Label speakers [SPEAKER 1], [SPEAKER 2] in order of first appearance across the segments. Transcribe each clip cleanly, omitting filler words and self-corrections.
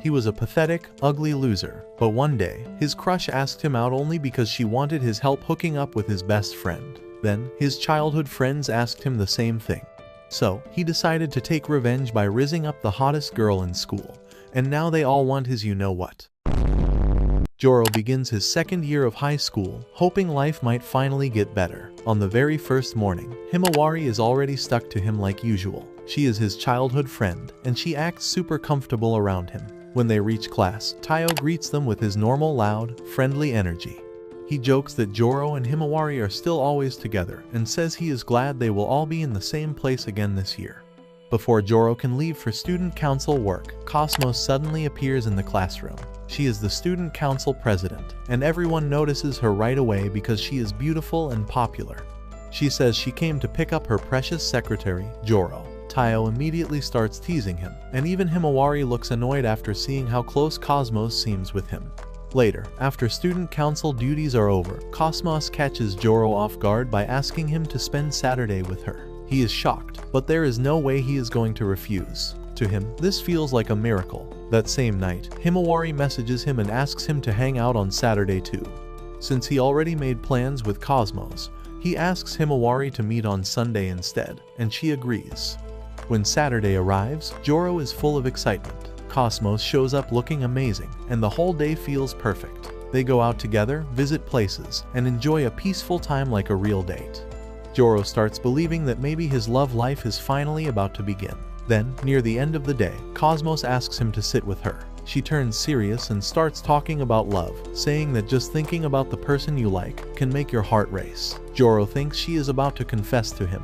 [SPEAKER 1] He was a pathetic, ugly loser, but one day, his crush asked him out only because she wanted his help hooking up with his best friend. Then, his childhood friends asked him the same thing. So, he decided to take revenge by rizzing up the hottest girl in school, and now they all want his you-know-what. Joro begins his second year of high school, hoping life might finally get better. On the very first morning, Himawari is already stuck to him like usual. She is his childhood friend, and she acts super comfortable around him. When they reach class, Taiyo greets them with his normal loud, friendly energy. He jokes that Joro and Himawari are still always together, and says he is glad they will all be in the same place again this year. Before Joro can leave for student council work, Cosmos suddenly appears in the classroom. She is the student council president, and everyone notices her right away because she is beautiful and popular. She says she came to pick up her precious secretary, Joro. Taiyo immediately starts teasing him, and even Himawari looks annoyed after seeing how close Cosmos seems with him. Later, after student council duties are over, Cosmos catches Joro off guard by asking him to spend Saturday with her. He is shocked, but there is no way he is going to refuse. To him, this feels like a miracle. That same night, Himawari messages him and asks him to hang out on Saturday too. Since he already made plans with Cosmos, he asks Himawari to meet on Sunday instead, and she agrees. When Saturday arrives, Joro is full of excitement. Cosmos shows up looking amazing, and the whole day feels perfect. They go out together, visit places, and enjoy a peaceful time like a real date. Joro starts believing that maybe his love life is finally about to begin. Then, near the end of the day, Cosmos asks him to sit with her. She turns serious and starts talking about love, saying that just thinking about the person you like can make your heart race. Joro thinks she is about to confess to him.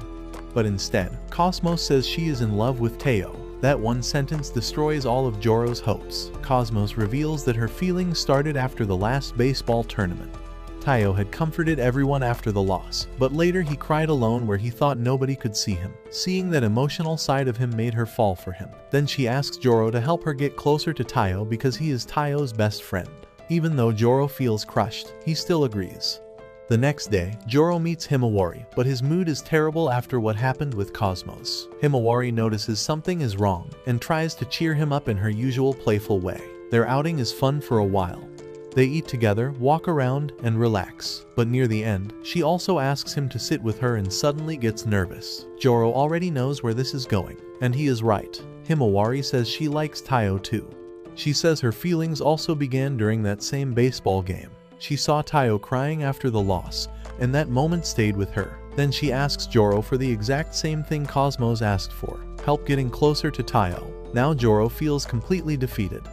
[SPEAKER 1] But instead, Cosmos says she is in love with Taiyo. That one sentence destroys all of Joro's hopes. Cosmos reveals that her feelings started after the last baseball tournament. Taiyo had comforted everyone after the loss, but later he cried alone where he thought nobody could see him. Seeing that emotional side of him made her fall for him. Then she asks Joro to help her get closer to Taiyo because he is Taiyo's best friend. Even though Joro feels crushed, he still agrees. The next day, Joro meets Himawari, but his mood is terrible after what happened with Cosmos. Himawari notices something is wrong and tries to cheer him up in her usual playful way. Their outing is fun for a while. They eat together, walk around, and relax. But near the end, she also asks him to sit with her and suddenly gets nervous. Joro already knows where this is going, and he is right. Himawari says she likes Taiyo too. She says her feelings also began during that same baseball game. She saw Taiyo crying after the loss, and that moment stayed with her. Then she asks Joro for the exact same thing Cosmos asked for, help getting closer to Taiyo. Now Joro feels completely defeated.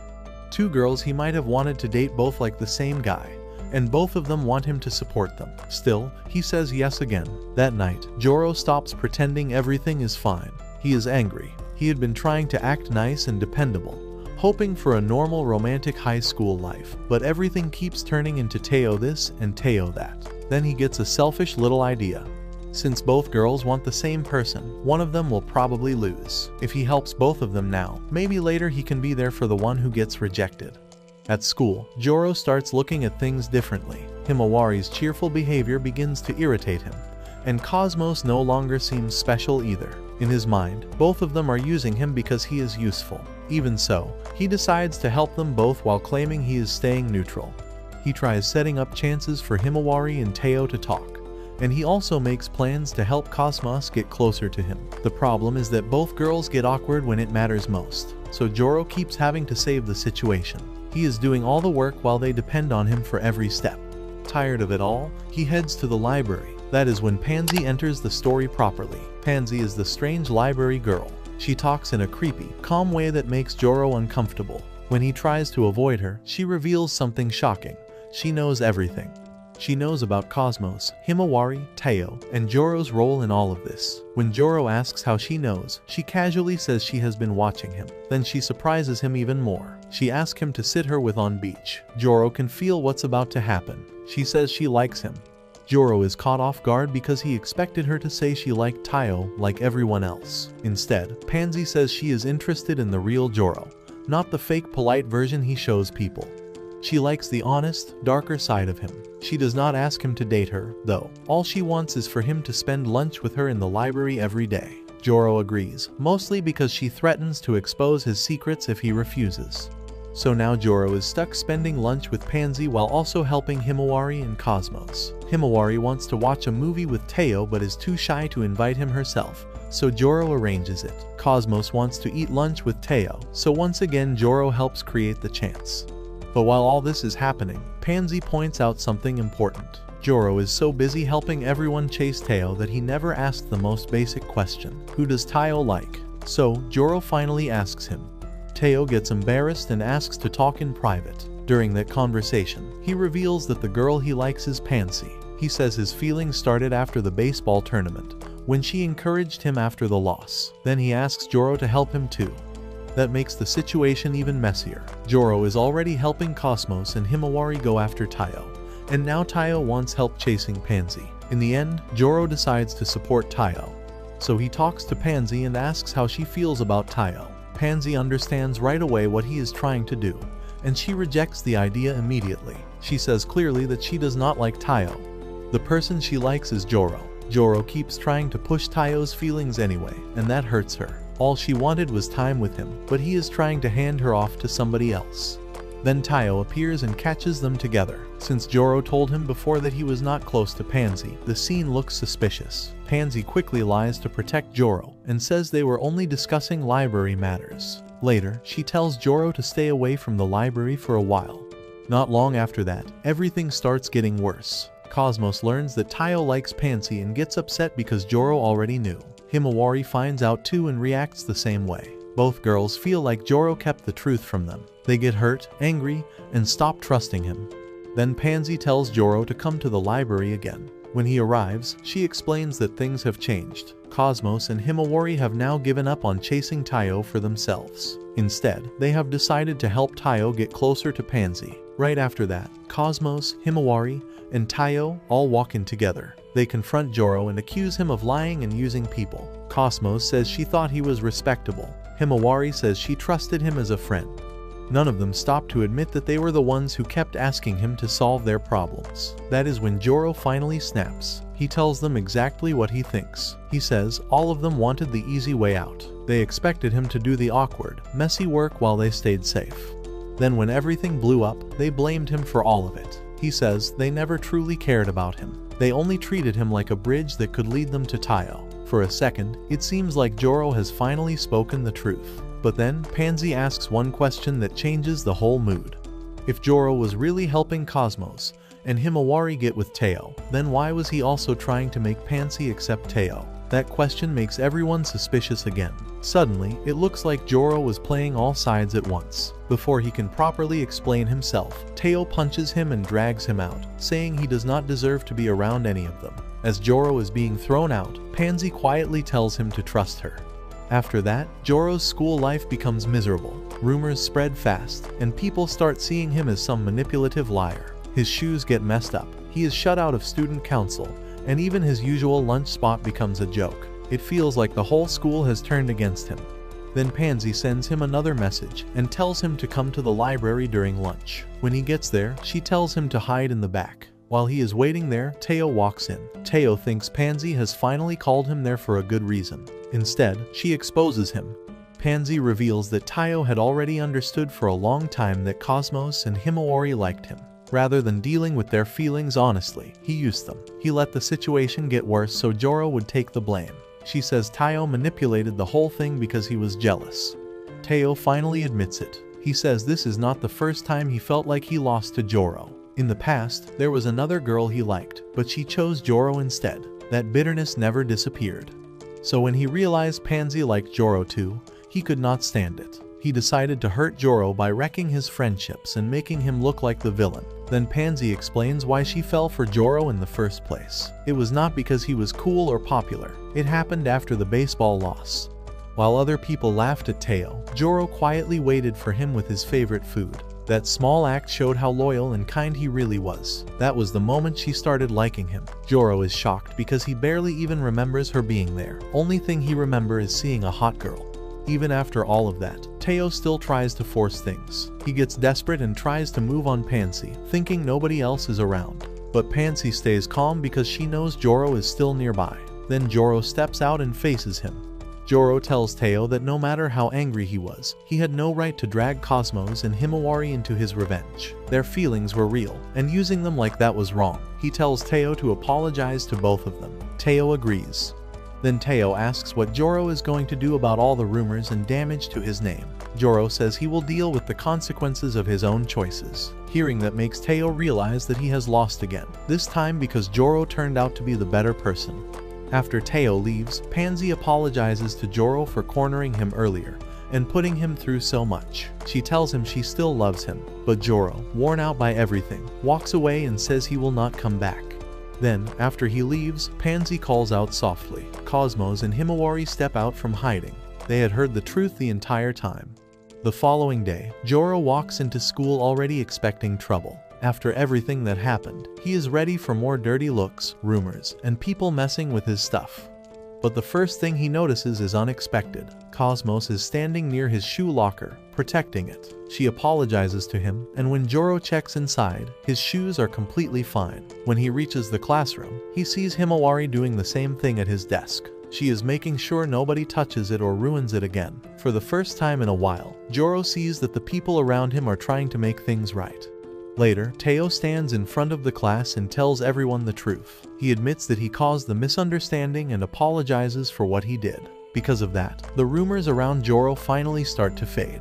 [SPEAKER 1] Two girls he might have wanted to date both like the same guy, and both of them want him to support them. Still, he says yes again. That night, Joro stops pretending everything is fine. He is angry. He had been trying to act nice and dependable, hoping for a normal romantic high school life, but everything keeps turning into Taiyo this and Taiyo that. Then he gets a selfish little idea. Since both girls want the same person, one of them will probably lose. If he helps both of them now, maybe later he can be there for the one who gets rejected. At school, Joro starts looking at things differently. Himawari's cheerful behavior begins to irritate him, and Cosmos no longer seems special either. In his mind, both of them are using him because he is useful. Even so, he decides to help them both while claiming he is staying neutral. He tries setting up chances for Himawari and Taiyo to talk, and he also makes plans to help Cosmos get closer to him. The problem is that both girls get awkward when it matters most, so Joro keeps having to save the situation. He is doing all the work while they depend on him for every step. Tired of it all, he heads to the library. That is when Pansy enters the story properly. Pansy is the strange library girl. She talks in a creepy, calm way that makes Joro uncomfortable. When he tries to avoid her, she reveals something shocking. She knows everything. She knows about Cosmos, Himawari, Taiyo, and Joro's role in all of this. When Joro asks how she knows, she casually says she has been watching him. Then she surprises him even more. She asks him to sit her with on beach. Joro can feel what's about to happen. She says she likes him. Joro is caught off guard because he expected her to say she liked Taiyo like everyone else. Instead, Pansy says she is interested in the real Joro, not the fake polite version he shows people. She likes the honest, darker side of him. She does not ask him to date her, though. All she wants is for him to spend lunch with her in the library every day. Joro agrees, mostly because she threatens to expose his secrets if he refuses. So now Joro is stuck spending lunch with Pansy while also helping Himawari and Cosmos. Himawari wants to watch a movie with Teo but is too shy to invite him herself, so Joro arranges it. Cosmos wants to eat lunch with Teo, so once again Joro helps create the chance. But while all this is happening, Pansy points out something important. Joro is so busy helping everyone chase Teo that he never asked the most basic question: who does Teo like? So, Joro finally asks him. Teo gets embarrassed and asks to talk in private. During that conversation, he reveals that the girl he likes is Pansy. He says his feelings started after the baseball tournament, when she encouraged him after the loss. Then he asks Joro to help him too. That makes the situation even messier. Joro is already helping Cosmos and Himawari go after Teo, and now Teo wants help chasing Pansy. In the end, Joro decides to support Teo. So he talks to Pansy and asks how she feels about Teo. Pansy understands right away what he is trying to do, and she rejects the idea immediately. She says clearly that she does not like Teo. The person she likes is Joro. Joro keeps trying to push Teo's feelings anyway, and that hurts her. All she wanted was time with him, but he is trying to hand her off to somebody else. Then Teo appears and catches them together. Since Joro told him before that he was not close to Pansy, the scene looks suspicious. Pansy quickly lies to protect Joro and says they were only discussing library matters. Later, she tells Joro to stay away from the library for a while. Not long after that, everything starts getting worse. Cosmos learns that Teo likes Pansy and gets upset because Joro already knew. Himawari finds out too and reacts the same way. Both girls feel like Joro kept the truth from them. They get hurt, angry, and stop trusting him. Then Pansy tells Joro to come to the library again. When he arrives, she explains that things have changed. Cosmos and Himawari have now given up on chasing Teo for themselves. Instead, they have decided to help Teo get closer to Pansy. Right after that, Cosmos, Himawari, and Teo all walk in together. They confront Joro and accuse him of lying and using people. Cosmos says she thought he was respectable. Himawari says she trusted him as a friend. None of them stop to admit that they were the ones who kept asking him to solve their problems. That is when Joro finally snaps. He tells them exactly what he thinks. He says all of them wanted the easy way out. They expected him to do the awkward, messy work while they stayed safe. Then when everything blew up, they blamed him for all of it. He says they never truly cared about him. They only treated him like a bridge that could lead them to Teo. For a second, it seems like Joro has finally spoken the truth. But then, Pansy asks one question that changes the whole mood. If Joro was really helping Cosmos and Himawari get with Teo, then why was he also trying to make Pansy accept Teo? That question makes everyone suspicious again. Suddenly, it looks like Joro was playing all sides at once. Before he can properly explain himself, Teo punches him and drags him out, saying he does not deserve to be around any of them. As Joro is being thrown out, Pansy quietly tells him to trust her. After that, Joro's school life becomes miserable. Rumors spread fast, and people start seeing him as some manipulative liar. His shoes get messed up, he is shut out of student council, and even his usual lunch spot becomes a joke. It feels like the whole school has turned against him. Then Pansy sends him another message and tells him to come to the library during lunch. When he gets there, she tells him to hide in the back. While he is waiting there, Teo walks in. Teo thinks Pansy has finally called him there for a good reason. Instead, she exposes him. Pansy reveals that Teo had already understood for a long time that Cosmos and Himawari liked him. Rather than dealing with their feelings honestly, he used them. He let the situation get worse so Joro would take the blame. She says Teo manipulated the whole thing because he was jealous. Teo finally admits it. He says this is not the first time he felt like he lost to Joro. In the past, there was another girl he liked, but she chose Joro instead. That bitterness never disappeared. So when he realized Pansy liked Joro too, he could not stand it. He decided to hurt Joro by wrecking his friendships and making him look like the villain. Then Pansy explains why she fell for Joro in the first place. It was not because he was cool or popular. It happened after the baseball loss. While other people laughed at Teo, Joro quietly waited for him with his favorite food. That small act showed how loyal and kind he really was. That was the moment she started liking him. Joro is shocked because he barely even remembers her being there. Only thing he remembers is seeing a hot girl. Even after all of that, Teo still tries to force things. He gets desperate and tries to move on Pansy, thinking nobody else is around. But Pansy stays calm because she knows Joro is still nearby. Then Joro steps out and faces him. Joro tells Teo that no matter how angry he was, he had no right to drag Cosmos and Himawari into his revenge. Their feelings were real, and using them like that was wrong. He tells Teo to apologize to both of them. Teo agrees. Then Teo asks what Joro is going to do about all the rumors and damage to his name. Joro says he will deal with the consequences of his own choices. Hearing that makes Teo realize that he has lost again, this time because Joro turned out to be the better person. After Teo leaves, Pansy apologizes to Joro for cornering him earlier and putting him through so much. She tells him she still loves him, but Joro, worn out by everything, walks away and says he will not come back. Then, after he leaves, Pansy calls out softly. Cosmos and Himawari step out from hiding. They had heard the truth the entire time. The following day, Joro walks into school already expecting trouble. After everything that happened, he is ready for more dirty looks, rumors, and people messing with his stuff. But the first thing he notices is unexpected. Cosmos is standing near his shoe locker, protecting it. She apologizes to him, and when Joro checks inside, his shoes are completely fine. When he reaches the classroom, he sees Himawari doing the same thing at his desk. She is making sure nobody touches it or ruins it again. For the first time in a while, Joro sees that the people around him are trying to make things right. Later, Teo stands in front of the class and tells everyone the truth. He admits that he caused the misunderstanding and apologizes for what he did. Because of that, the rumors around Joro finally start to fade.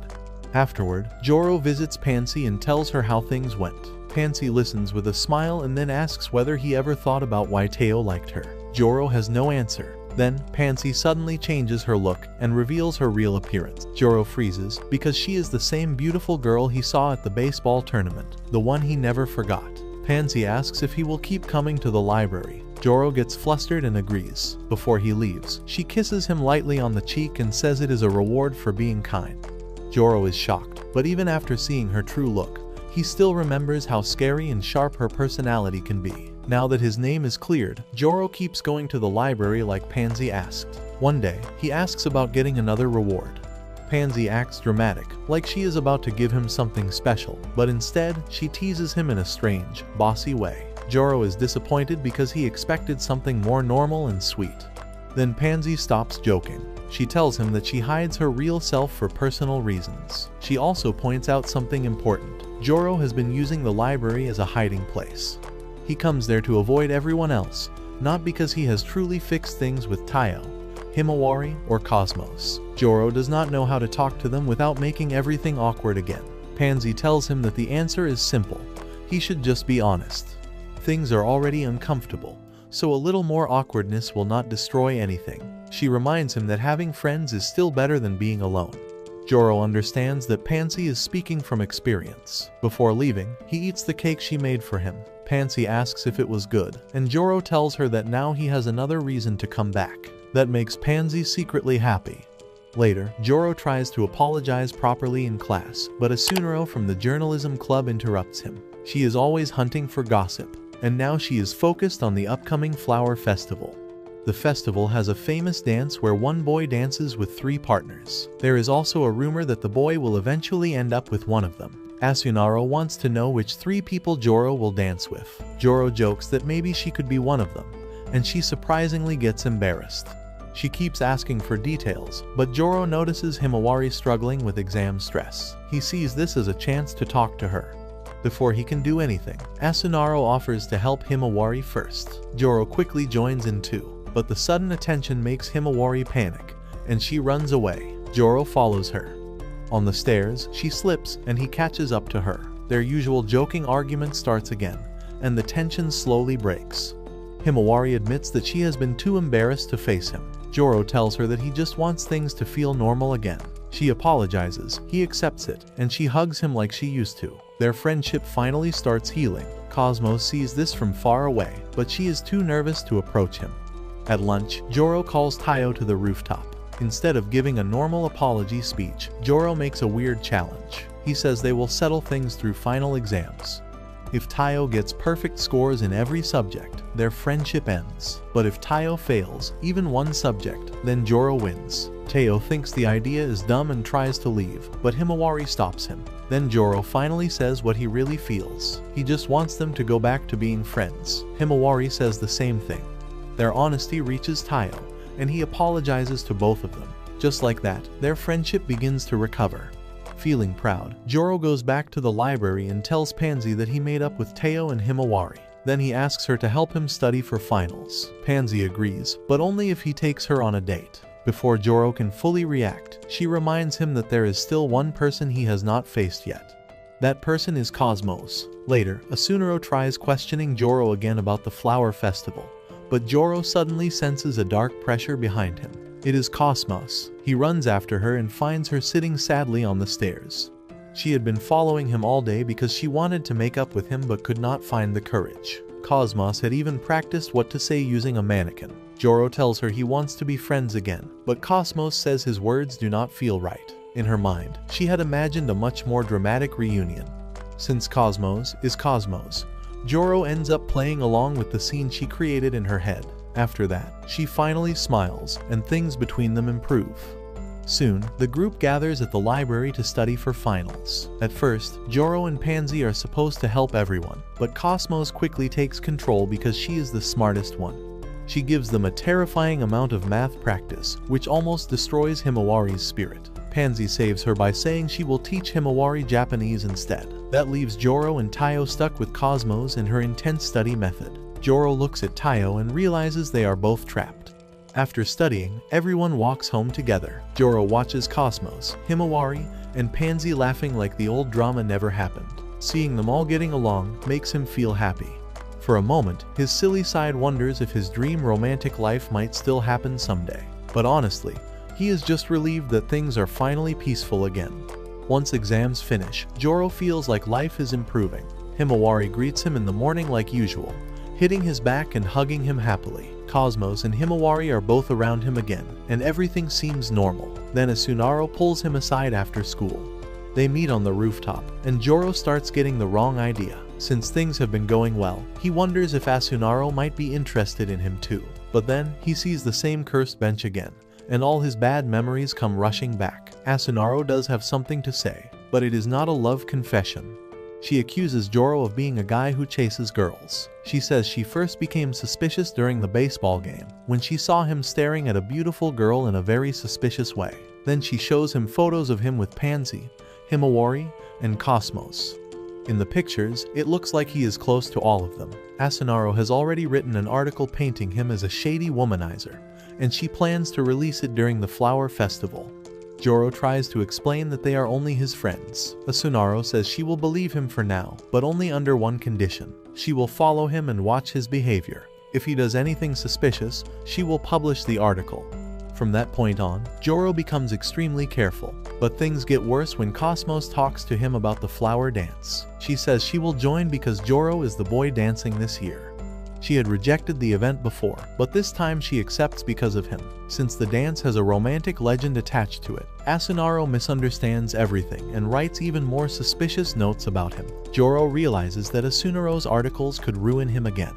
[SPEAKER 1] Afterward, Joro visits Pansy and tells her how things went. Pansy listens with a smile and then asks whether he ever thought about why Teo liked her. Joro has no answer. Then, Pansy suddenly changes her look and reveals her real appearance. Joro freezes because she is the same beautiful girl he saw at the baseball tournament, the one he never forgot. Pansy asks if he will keep coming to the library. Joro gets flustered and agrees. Before he leaves, she kisses him lightly on the cheek and says it is a reward for being kind. Joro is shocked, but even after seeing her true look, he still remembers how scary and sharp her personality can be. Now that his name is cleared, Joro keeps going to the library like Pansy asked. One day, he asks about getting another reward. Pansy acts dramatic, like she is about to give him something special, but instead, she teases him in a strange, bossy way. Joro is disappointed because he expected something more normal and sweet. Then Pansy stops joking. She tells him that she hides her real self for personal reasons. She also points out something important. Joro has been using the library as a hiding place. He comes there to avoid everyone else, not because he has truly fixed things with Teo, Himawari, or Cosmos. Joro does not know how to talk to them without making everything awkward again. Pansy tells him that the answer is simple. He should just be honest. Things are already uncomfortable, so a little more awkwardness will not destroy anything. She reminds him that having friends is still better than being alone. Joro understands that Pansy is speaking from experience. Before leaving, he eats the cake she made for him. Pansy asks if it was good, and Joro tells her that now he has another reason to come back. That makes Pansy secretly happy. Later, Joro tries to apologize properly in class, but Asunaro from the journalism club interrupts him. She is always hunting for gossip, and now she is focused on the upcoming flower festival. The festival has a famous dance where one boy dances with 3 partners. There is also a rumor that the boy will eventually end up with one of them. Asunaro wants to know which 3 people Joro will dance with. Joro jokes that maybe she could be one of them, and she surprisingly gets embarrassed. She keeps asking for details, but Joro notices Himawari struggling with exam stress. He sees this as a chance to talk to her. Before he can do anything, Asunaro offers to help Himawari first. Joro quickly joins in too, but the sudden attention makes Himawari panic, and she runs away. Joro follows her. On the stairs, she slips and he catches up to her. Their usual joking argument starts again, and the tension slowly breaks. Himawari admits that she has been too embarrassed to face him. Joro tells her that he just wants things to feel normal again. She apologizes, he accepts it, and she hugs him like she used to. Their friendship finally starts healing. Cosmos sees this from far away, but she is too nervous to approach him. At lunch, Joro calls Teo to the rooftop. Instead of giving a normal apology speech, Joro makes a weird challenge. He says they will settle things through final exams. If Teo gets perfect scores in every subject, their friendship ends. But if Teo fails, even one subject, then Joro wins. Teo thinks the idea is dumb and tries to leave, but Himawari stops him. Then Joro finally says what he really feels. He just wants them to go back to being friends. Himawari says the same thing. Their honesty reaches Teo, and he apologizes to both of them. Just like that, their friendship begins to recover. Feeling proud, Joro goes back to the library and tells Pansy that he made up with Teo and Himawari. Then he asks her to help him study for finals. Pansy agrees, but only if he takes her on a date. Before Joro can fully react, she reminds him that there is still one person he has not faced yet. That person is Cosmos. Later, Asunaro tries questioning Joro again about the flower festival, but Joro suddenly senses a dark pressure behind him. It is Cosmos. He runs after her and finds her sitting sadly on the stairs. She had been following him all day because she wanted to make up with him but could not find the courage. Cosmos had even practiced what to say using a mannequin. Joro tells her he wants to be friends again, but Cosmos says his words do not feel right. In her mind, she had imagined a much more dramatic reunion. Since Cosmos is Cosmos, Joro ends up playing along with the scene she created in her head. After that, she finally smiles, and things between them improve. Soon, the group gathers at the library to study for finals. At first, Joro and Pansy are supposed to help everyone, but Cosmos quickly takes control because she is the smartest one. She gives them a terrifying amount of math practice, which almost destroys Himawari's spirit. Pansy saves her by saying she will teach Himawari Japanese instead. That leaves Joro and Taiyo stuck with Cosmos and her intense study method. Joro looks at Taiyo and realizes they are both trapped. After studying, everyone walks home together. Joro watches Cosmos, Himawari, and Pansy laughing like the old drama never happened. Seeing them all getting along makes him feel happy. For a moment, his silly side wonders if his dream romantic life might still happen someday. But honestly, he is just relieved that things are finally peaceful again. Once exams finish, Joro feels like life is improving. Himawari greets him in the morning like usual, hitting his back and hugging him happily. Cosmos and Himawari are both around him again, and everything seems normal. Then Asunaro pulls him aside after school. They meet on the rooftop, and Joro starts getting the wrong idea. Since things have been going well, he wonders if Asunaro might be interested in him too. But then, he sees the same cursed bench again, and all his bad memories come rushing back. Asunaro does have something to say, but it is not a love confession. She accuses Joro of being a guy who chases girls. She says she first became suspicious during the baseball game, when she saw him staring at a beautiful girl in a very suspicious way. Then she shows him photos of him with Pansy, Himawari, and Cosmos. In the pictures, it looks like he is close to all of them. Asunaro has already written an article painting him as a shady womanizer, and she plans to release it during the flower festival. Joro tries to explain that they are only his friends. Asunaro says she will believe him for now, but only under one condition. She will follow him and watch his behavior. If he does anything suspicious, she will publish the article. From that point on, Joro becomes extremely careful, but things get worse when Cosmos talks to him about the flower dance. She says she will join because Joro is the boy dancing this year. She had rejected the event before, but this time she accepts because of him. Since the dance has a romantic legend attached to it, Asunaro misunderstands everything and writes even more suspicious notes about him. Joro realizes that Asunaro's articles could ruin him again.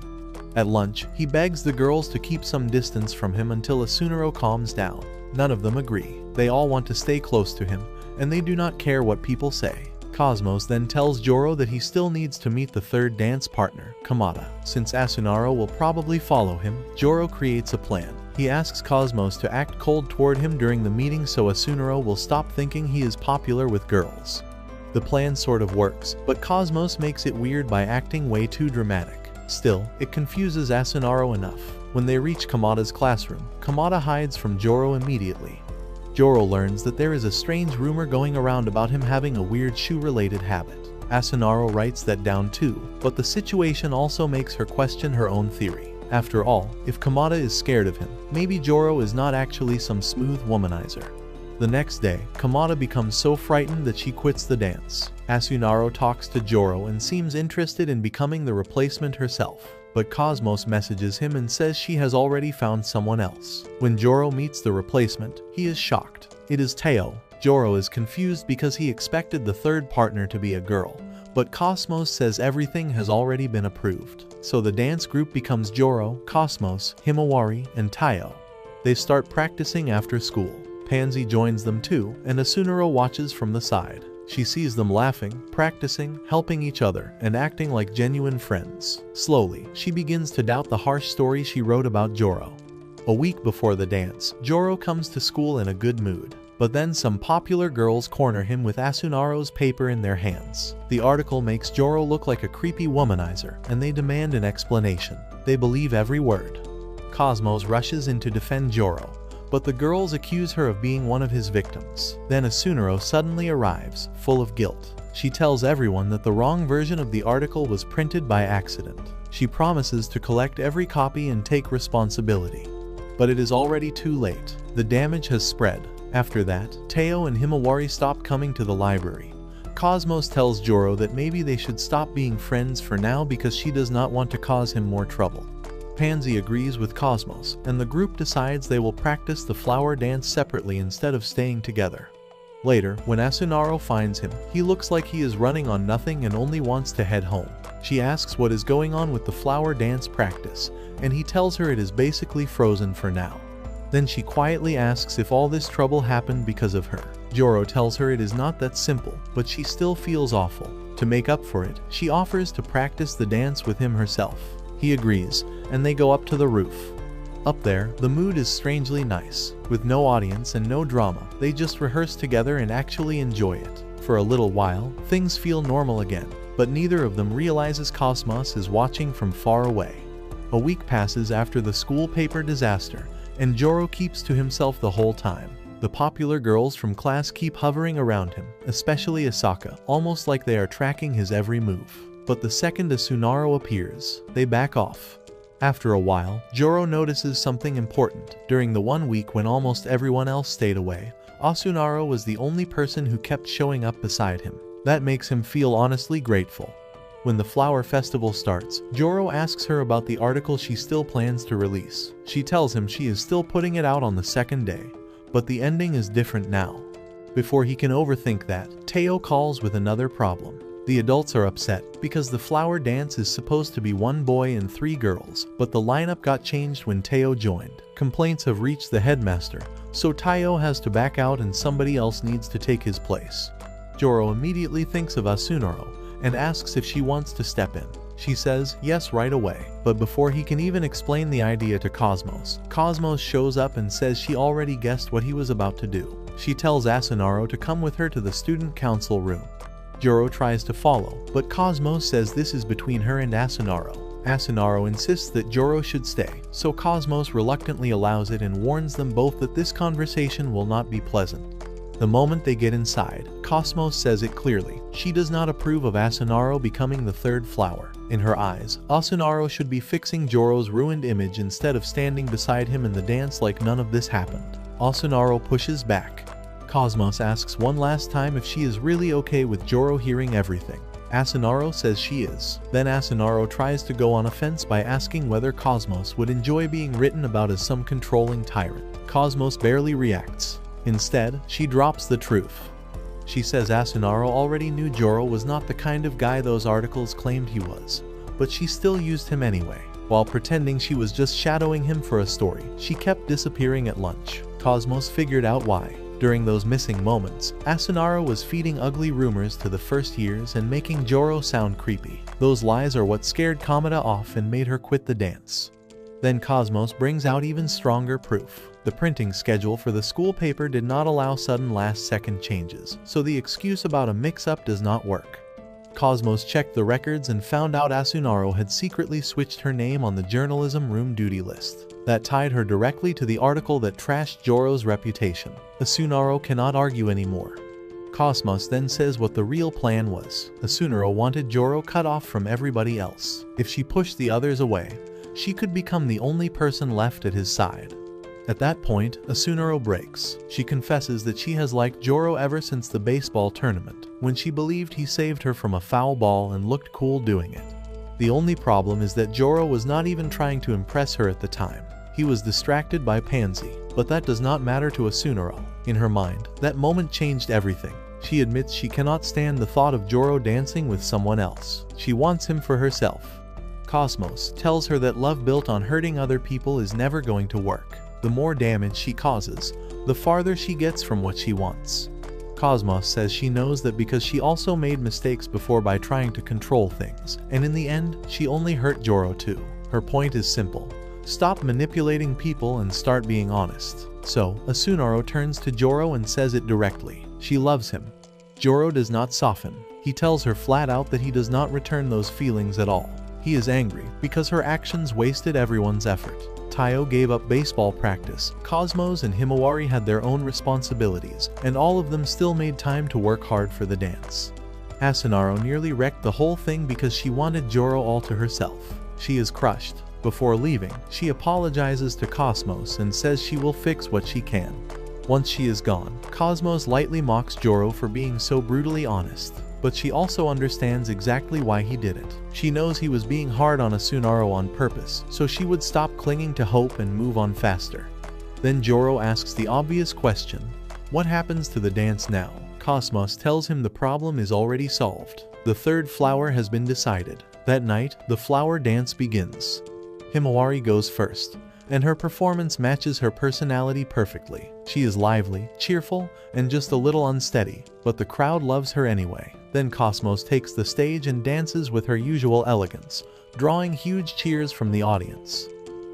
[SPEAKER 1] At lunch, he begs the girls to keep some distance from him until Asunaro calms down. None of them agree. They all want to stay close to him, and they do not care what people say. Cosmos then tells Joro that he still needs to meet the third dance partner, Kamada. Since Asunaro will probably follow him, Joro creates a plan. He asks Cosmos to act cold toward him during the meeting so Asunaro will stop thinking he is popular with girls. The plan sort of works, but Cosmos makes it weird by acting way too dramatic. Still, it confuses Asunaro enough. When they reach Kamada's classroom, Kamada hides from Joro immediately. Joro learns that there is a strange rumor going around about him having a weird shoe-related habit. Asunaro writes that down too, but the situation also makes her question her own theory. After all, if Kamada is scared of him, maybe Joro is not actually some smooth womanizer. The next day, Kamada becomes so frightened that she quits the dance. Asunaro talks to Joro and seems interested in becoming the replacement herself. But Cosmos messages him and says she has already found someone else. When Joro meets the replacement, he is shocked. It is Teo. Joro is confused because he expected the third partner to be a girl, but Cosmos says everything has already been approved. So the dance group becomes Joro, Cosmos, Himawari, and Teo. They start practicing after school. Pansy joins them too, and Asunaro watches from the side. She sees them laughing, practicing, helping each other, and acting like genuine friends. Slowly, she begins to doubt the harsh story she wrote about Joro. A week before the dance, Joro comes to school in a good mood. But then some popular girls corner him with Asunaro's paper in their hands. The article makes Joro look like a creepy womanizer, and they demand an explanation. They believe every word. Cosmos rushes in to defend Joro, but the girls accuse her of being one of his victims. Then Asunaro suddenly arrives, full of guilt. She tells everyone that the wrong version of the article was printed by accident. She promises to collect every copy and take responsibility. But it is already too late. The damage has spread. After that, Teo and Himawari stop coming to the library. Cosmos tells Joro that maybe they should stop being friends for now because she does not want to cause him more trouble. Pansy agrees with Cosmos, and the group decides they will practice the flower dance separately instead of staying together. Later, when Asunaro finds him, he looks like he is running on nothing and only wants to head home. She asks what is going on with the flower dance practice, and he tells her it is basically frozen for now. Then she quietly asks if all this trouble happened because of her. Joro tells her it is not that simple, but she still feels awful. To make up for it, she offers to practice the dance with him herself. He agrees, and they go up to the roof. Up there, the mood is strangely nice. With no audience and no drama, they just rehearse together and actually enjoy it. For a little while, things feel normal again, but neither of them realizes Cosmos is watching from far away. A week passes after the school paper disaster, and Joro keeps to himself the whole time. The popular girls from class keep hovering around him, especially Asaka, almost like they are tracking his every move. But the second Asunaro appears, they back off. After a while, Joro notices something important. During the 1 week when almost everyone else stayed away, Asunaro was the only person who kept showing up beside him. That makes him feel honestly grateful. When the flower festival starts, Joro asks her about the article she still plans to release. She tells him she is still putting it out on the second day, but the ending is different now. Before he can overthink that, Teo calls with another problem. The adults are upset because the flower dance is supposed to be 1 boy and 3 girls, but the lineup got changed when Teo joined. Complaints have reached the headmaster, so Teo has to back out and somebody else needs to take his place. Joro immediately thinks of Asunaro and asks if she wants to step in. She says yes right away, but before he can even explain the idea to Cosmos, Cosmos shows up and says she already guessed what he was about to do. She tells Asunaro to come with her to the student council room. Joro tries to follow, but Cosmos says this is between her and Asunaro. Asunaro insists that Joro should stay, so Cosmos reluctantly allows it and warns them both that this conversation will not be pleasant. The moment they get inside, Cosmos says it clearly. She does not approve of Asunaro becoming the 3rd flower. In her eyes, Asunaro should be fixing Joro's ruined image instead of standing beside him in the dance like none of this happened. Asunaro pushes back. Cosmos asks one last time if she is really okay with Joro hearing everything. Asunaro says she is. Then Asunaro tries to go on offense by asking whether Cosmos would enjoy being written about as some controlling tyrant. Cosmos barely reacts. Instead, she drops the truth. She says Asunaro already knew Joro was not the kind of guy those articles claimed he was, but she still used him anyway. While pretending she was just shadowing him for a story, she kept disappearing at lunch. Cosmos figured out why. During those missing moments, Asunaro was feeding ugly rumors to the first years and making Joro sound creepy. Those lies are what scared Kamada off and made her quit the dance. Then Cosmos brings out even stronger proof. The printing schedule for the school paper did not allow sudden last-second changes, so the excuse about a mix-up does not work. Cosmos checked the records and found out Asunaro had secretly switched her name on the journalism room duty list. That tied her directly to the article that trashed Joro's reputation. Asunaro cannot argue anymore. Cosmos then says what the real plan was. Asunaro wanted Joro cut off from everybody else. If she pushed the others away, she could become the only person left at his side. At that point, Asunaro breaks. She confesses that she has liked Joro ever since the baseball tournament, when she believed he saved her from a foul ball and looked cool doing it. The only problem is that Joro was not even trying to impress her at the time. He was distracted by Pansy, but that does not matter to Asunaro. In her mind, that moment changed everything. She admits she cannot stand the thought of Joro dancing with someone else. She wants him for herself. Cosmos tells her that love built on hurting other people is never going to work. The more damage she causes, the farther she gets from what she wants. Cosmos says she knows that because she also made mistakes before by trying to control things, and in the end, she only hurt Joro too. Her point is simple. Stop manipulating people and start being honest. So, Asunaro turns to Joro and says it directly. She loves him. Joro does not soften. He tells her flat out that he does not return those feelings at all. He is angry because her actions wasted everyone's effort. Tayo gave up baseball practice, Cosmos and Himawari had their own responsibilities, and all of them still made time to work hard for the dance. Asunaro nearly wrecked the whole thing because she wanted Joro all to herself. She is crushed. Before leaving, she apologizes to Cosmos and says she will fix what she can. Once she is gone, Cosmos lightly mocks Joro for being so brutally honest. But she also understands exactly why he did it. She knows he was being hard on Asunaro on purpose, so she would stop clinging to hope and move on faster. Then Joro asks the obvious question, what happens to the dance now? Cosmos tells him the problem is already solved. The third flower has been decided. That night, the flower dance begins. Himawari goes first, and her performance matches her personality perfectly. She is lively, cheerful, and just a little unsteady, but the crowd loves her anyway. Then Cosmos takes the stage and dances with her usual elegance, drawing huge cheers from the audience.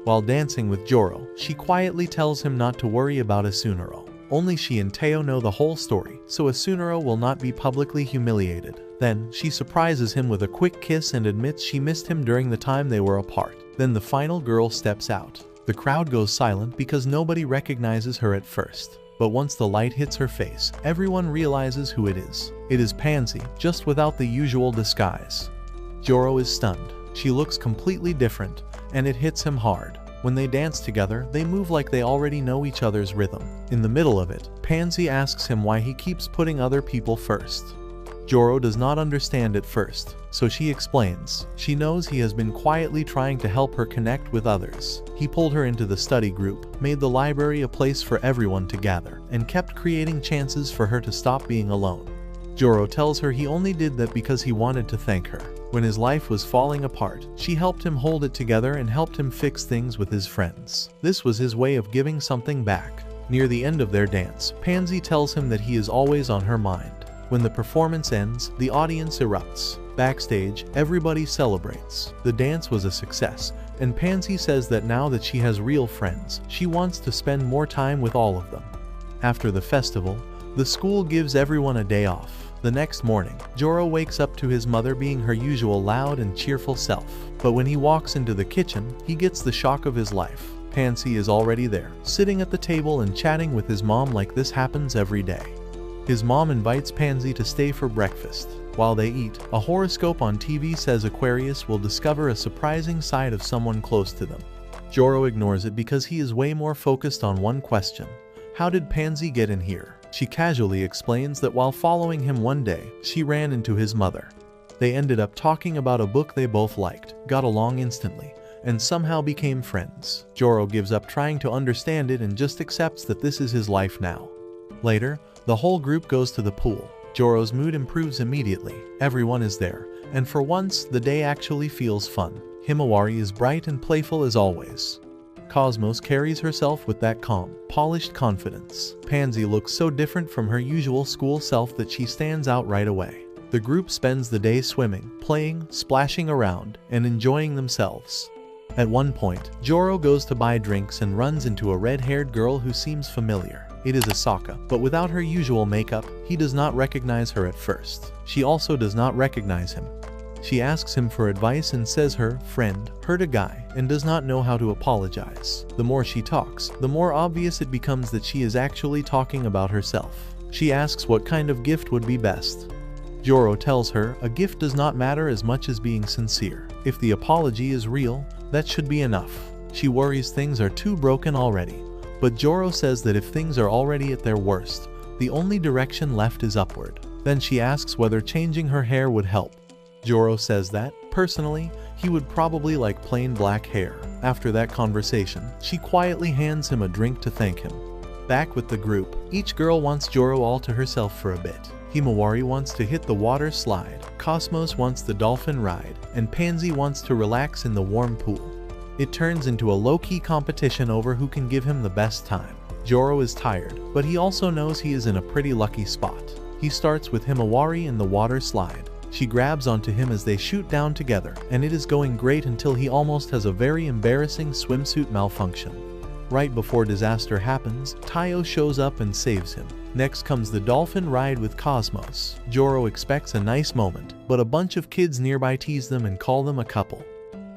[SPEAKER 1] While dancing with Joro, she quietly tells him not to worry about Asunaro. Only she and Teo know the whole story, so Asunaro will not be publicly humiliated. Then, she surprises him with a quick kiss and admits she missed him during the time they were apart. Then the final girl steps out. The crowd goes silent because nobody recognizes her at first. But once the light hits her face, everyone realizes who it is. It is Pansy, just without the usual disguise. Joro is stunned. She looks completely different, and it hits him hard. When they dance together, they move like they already know each other's rhythm. In the middle of it, Pansy asks him why he keeps putting other people first. Joro does not understand at first, so she explains. She knows he has been quietly trying to help her connect with others. He pulled her into the study group, made the library a place for everyone to gather, and kept creating chances for her to stop being alone. Joro tells her he only did that because he wanted to thank her. When his life was falling apart, she helped him hold it together and helped him fix things with his friends. This was his way of giving something back. Near the end of their dance, Pansy tells him that he is always on her mind. When the performance ends, the audience erupts. Backstage, everybody celebrates. The dance was a success, and Pansy says that now that she has real friends, she wants to spend more time with all of them. After the festival, the school gives everyone a day off. The next morning, Joro wakes up to his mother being her usual loud and cheerful self. But when he walks into the kitchen, he gets the shock of his life. Pansy is already there, sitting at the table and chatting with his mom like this happens every day. His mom invites Pansy to stay for breakfast. While they eat, a horoscope on TV says Aquarius will discover a surprising side of someone close to them. Joro ignores it because he is way more focused on one question. How did Pansy get in here? She casually explains that while following him one day, she ran into his mother. They ended up talking about a book they both liked, got along instantly, and somehow became friends. Joro gives up trying to understand it and just accepts that this is his life now. Later, the whole group goes to the pool. Joro's mood improves immediately. Everyone is there, and for once, the day actually feels fun. Himawari is bright and playful as always. Cosmos carries herself with that calm, polished confidence. Pansy looks so different from her usual school self that she stands out right away. The group spends the day swimming, playing, splashing around, and enjoying themselves. At one point, Joro goes to buy drinks and runs into a red-haired girl who seems familiar. It is Asaka, but without her usual makeup, he does not recognize her at first. She also does not recognize him. She asks him for advice and says her friend hurt a guy and does not know how to apologize. The more she talks, the more obvious it becomes that she is actually talking about herself. She asks what kind of gift would be best. Joro tells her a gift does not matter as much as being sincere. If the apology is real, that should be enough. She worries things are too broken already. But Joro says that if things are already at their worst, the only direction left is upward. Then she asks whether changing her hair would help. Joro says that, personally, he would probably like plain black hair. After that conversation, she quietly hands him a drink to thank him. Back with the group, each girl wants Joro all to herself for a bit. Himawari wants to hit the water slide, Cosmos wants the dolphin ride, and Pansy wants to relax in the warm pool. It turns into a low-key competition over who can give him the best time. Joro is tired, but he also knows he is in a pretty lucky spot. He starts with Himawari in the water slide. She grabs onto him as they shoot down together, and it is going great until he almost has a very embarrassing swimsuit malfunction. Right before disaster happens, Tayo shows up and saves him. Next comes the dolphin ride with Cosmos. Joro expects a nice moment, but a bunch of kids nearby tease them and call them a couple.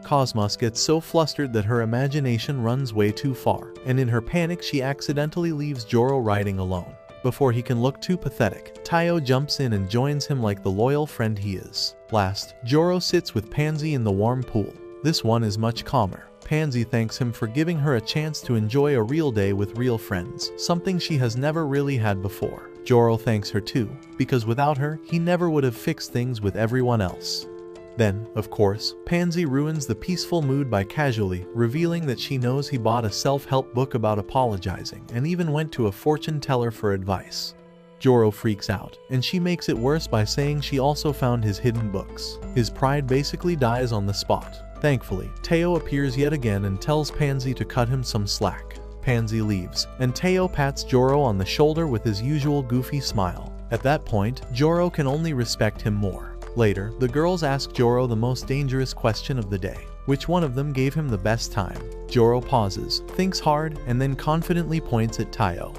[SPEAKER 1] Cosmos gets so flustered that her imagination runs way too far, and in her panic she accidentally leaves Joro riding alone. Before he can look too pathetic, Tayo jumps in and joins him like the loyal friend he is. Last, Joro sits with Pansy in the warm pool. This one is much calmer. Pansy thanks him for giving her a chance to enjoy a real day with real friends, something she has never really had before. Joro thanks her too, because without her, he never would have fixed things with everyone else. Then, of course, Pansy ruins the peaceful mood by casually revealing that she knows he bought a self-help book about apologizing and even went to a fortune teller for advice. Joro freaks out, and she makes it worse by saying she also found his hidden books. His pride basically dies on the spot. Thankfully, Tayo appears yet again and tells Pansy to cut him some slack. Pansy leaves, and Tayo pats Joro on the shoulder with his usual goofy smile. At that point, Joro can only respect him more. Later, the girls ask Joro the most dangerous question of the day. Which one of them gave him the best time? Joro pauses, thinks hard, and then confidently points at Tayo.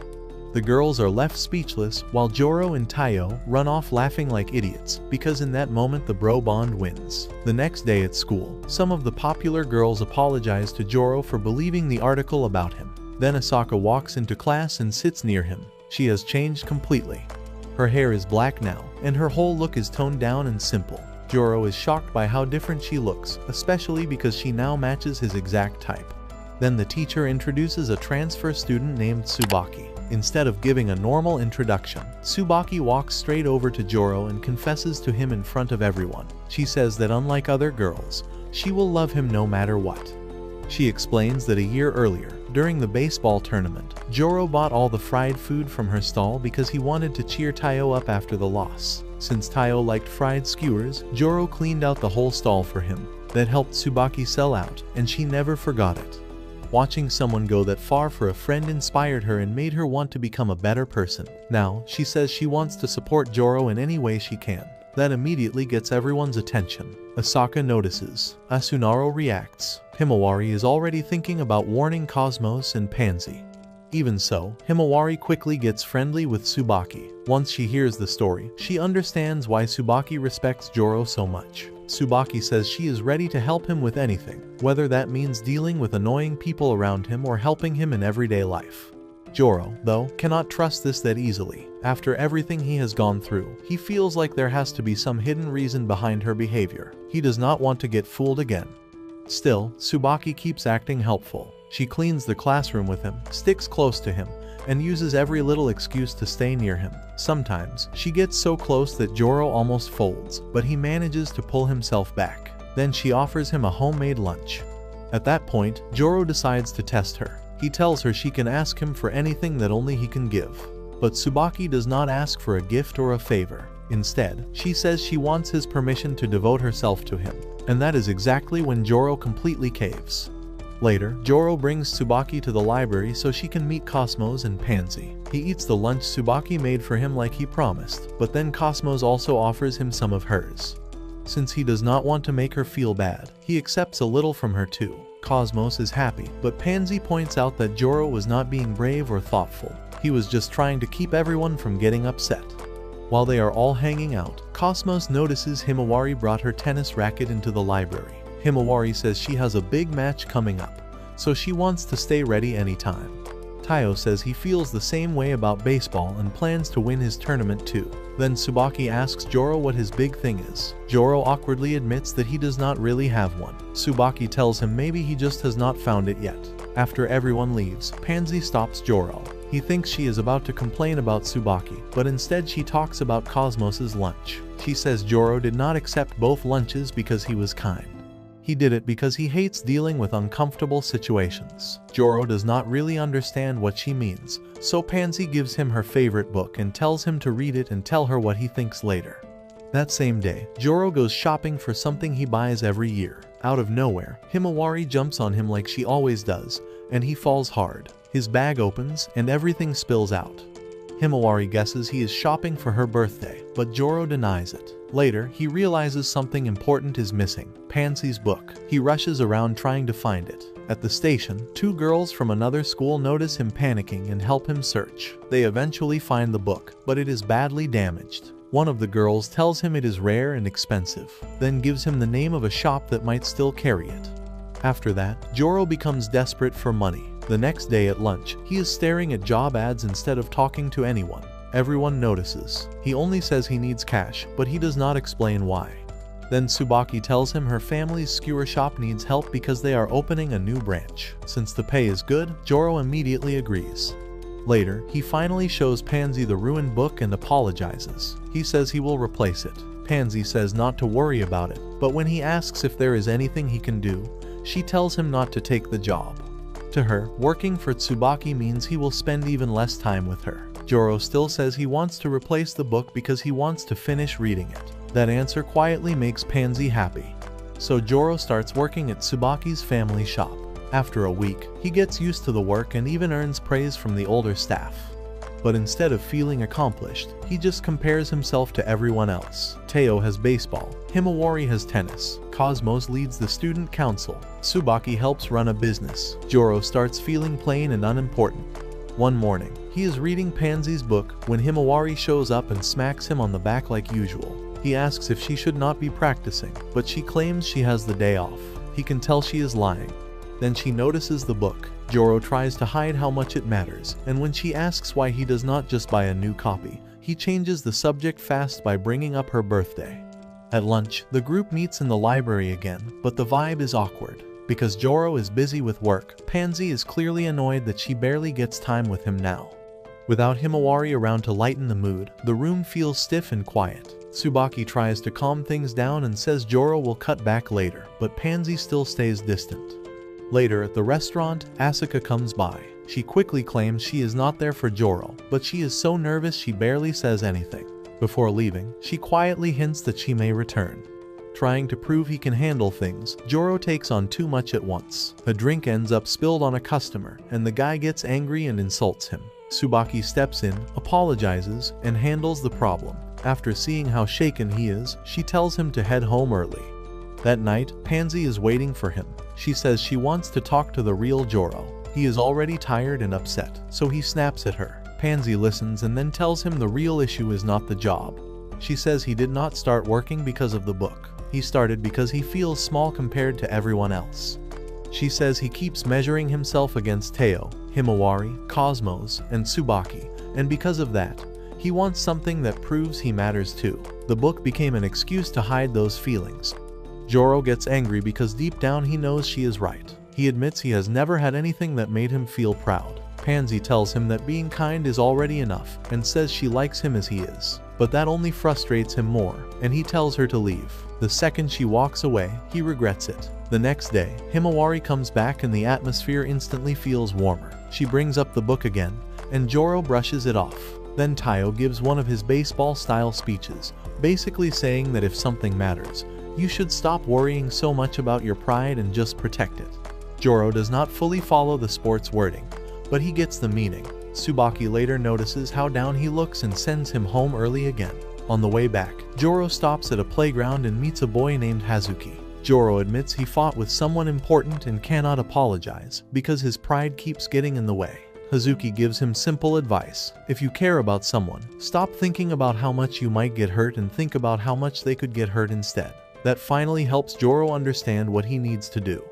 [SPEAKER 1] The girls are left speechless, while Joro and Tayo run off laughing like idiots, because in that moment the bro bond wins. The next day at school, some of the popular girls apologize to Joro for believing the article about him. Then Asaka walks into class and sits near him. She has changed completely. Her hair is black now, and her whole look is toned down and simple. Joro is shocked by how different she looks, especially because she now matches his exact type. Then the teacher introduces a transfer student named Tsubaki. Instead of giving a normal introduction, Tsubaki walks straight over to Joro and confesses to him in front of everyone. She says that unlike other girls, she will love him no matter what. She explains that a year earlier, during the baseball tournament, Joro bought all the fried food from her stall because he wanted to cheer Tayo up after the loss. Since Tayo liked fried skewers, Joro cleaned out the whole stall for him. That helped Tsubaki sell out, and she never forgot it. Watching someone go that far for a friend inspired her and made her want to become a better person. Now, she says she wants to support Joro in any way she can. That immediately gets everyone's attention. Asaka notices. Asunaro reacts. Himawari is already thinking about warning Cosmos and Pansy. Even so, Himawari quickly gets friendly with Tsubaki. Once she hears the story, she understands why Tsubaki respects Joro so much. Tsubaki says she is ready to help him with anything, whether that means dealing with annoying people around him or helping him in everyday life. Joro, though, cannot trust this that easily. After everything he has gone through, he feels like there has to be some hidden reason behind her behavior. He does not want to get fooled again. Still, Tsubaki keeps acting helpful. She cleans the classroom with him, sticks close to him, and uses every little excuse to stay near him. Sometimes, she gets so close that Joro almost folds, but he manages to pull himself back. Then she offers him a homemade lunch. At that point, Joro decides to test her. He tells her she can ask him for anything that only he can give. But Tsubaki does not ask for a gift or a favor. Instead, she says she wants his permission to devote herself to him. And that is exactly when Joro completely caves. Later, Joro brings Tsubaki to the library so she can meet Cosmos and Pansy. He eats the lunch Tsubaki made for him like he promised, but then Cosmos also offers him some of hers. Since he does not want to make her feel bad, he accepts a little from her too. Cosmos is happy, but Pansy points out that Joro was not being brave or thoughtful. He was just trying to keep everyone from getting upset. While they are all hanging out, Cosmos notices Himawari brought her tennis racket into the library. Himawari says she has a big match coming up, so she wants to stay ready anytime. Tayo says he feels the same way about baseball and plans to win his tournament too. Then Tsubaki asks Joro what his big thing is. Joro awkwardly admits that he does not really have one. Tsubaki tells him maybe he just has not found it yet. After everyone leaves, Pansy stops Joro. He thinks she is about to complain about Tsubaki, but instead she talks about Cosmos's lunch. She says Joro did not accept both lunches because he was kind. He did it because he hates dealing with uncomfortable situations. Joro does not really understand what she means, so Pansy gives him her favorite book and tells him to read it and tell her what he thinks later. That same day, Joro goes shopping for something he buys every year. Out of nowhere, Himawari jumps on him like she always does, and he falls hard. His bag opens, and everything spills out. Himawari guesses he is shopping for her birthday, but Joro denies it. Later, he realizes something important is missing: Pansy's book. He rushes around trying to find it. At the station, two girls from another school notice him panicking and help him search. They eventually find the book, but it is badly damaged. One of the girls tells him it is rare and expensive, then gives him the name of a shop that might still carry it. After that, Joro becomes desperate for money. The next day at lunch, he is staring at job ads instead of talking to anyone. Everyone notices. He only says he needs cash, but he does not explain why. Then Tsubaki tells him her family's skewer shop needs help because they are opening a new branch. Since the pay is good, Joro immediately agrees. Later, he finally shows Pansy the ruined book and apologizes. He says he will replace it. Pansy says not to worry about it, but when he asks if there is anything he can do, she tells him not to take the job. To her, working for Tsubaki means he will spend even less time with her. Joro still says he wants to replace the book because he wants to finish reading it. That answer quietly makes Pansy happy. So Joro starts working at Tsubaki's family shop. After a week, he gets used to the work and even earns praise from the older staff. But instead of feeling accomplished, he just compares himself to everyone else. Teo has baseball, Himawari has tennis, Cosmos leads the student council, Tsubaki helps run a business. Joro starts feeling plain and unimportant. One morning, he is reading Pansy's book when Himawari shows up and smacks him on the back like usual. He asks if she should not be practicing, but she claims she has the day off. He can tell she is lying. Then she notices the book. Joro tries to hide how much it matters, and when she asks why he does not just buy a new copy, he changes the subject fast by bringing up her birthday. At lunch, the group meets in the library again, but the vibe is awkward. Because Joro is busy with work, Pansy is clearly annoyed that she barely gets time with him now. Without Himawari around to lighten the mood, the room feels stiff and quiet. Tsubaki tries to calm things down and says Joro will cut back later, but Pansy still stays distant. Later at the restaurant, Asuka comes by. She quickly claims she is not there for Joro, but she is so nervous she barely says anything. Before leaving, she quietly hints that she may return. Trying to prove he can handle things, Joro takes on too much at once. A drink ends up spilled on a customer, and the guy gets angry and insults him. Tsubaki steps in, apologizes, and handles the problem. After seeing how shaken he is, she tells him to head home early. That night, Pansy is waiting for him. She says she wants to talk to the real Joro. He is already tired and upset, so he snaps at her. Pansy listens and then tells him the real issue is not the job. She says he did not start working because of the book. He started because he feels small compared to everyone else. She says he keeps measuring himself against Teo, Himawari, Cosmos, and Tsubaki, and because of that, he wants something that proves he matters too. The book became an excuse to hide those feelings. Joro gets angry because deep down he knows she is right. He admits he has never had anything that made him feel proud. Pansy tells him that being kind is already enough and says she likes him as he is. But that only frustrates him more, and he tells her to leave. The second she walks away, he regrets it. The next day, Himawari comes back and the atmosphere instantly feels warmer. She brings up the book again, and Joro brushes it off. Then Taiyo gives one of his baseball-style speeches, basically saying that if something matters, you should stop worrying so much about your pride and just protect it. Joro does not fully follow the sports wording, but he gets the meaning. Tsubaki later notices how down he looks and sends him home early again. On the way back, Joro stops at a playground and meets a boy named Hazuki. Joro admits he fought with someone important and cannot apologize because his pride keeps getting in the way. Hazuki gives him simple advice. If you care about someone, stop thinking about how much you might get hurt and think about how much they could get hurt instead. That finally helps Joro understand what he needs to do.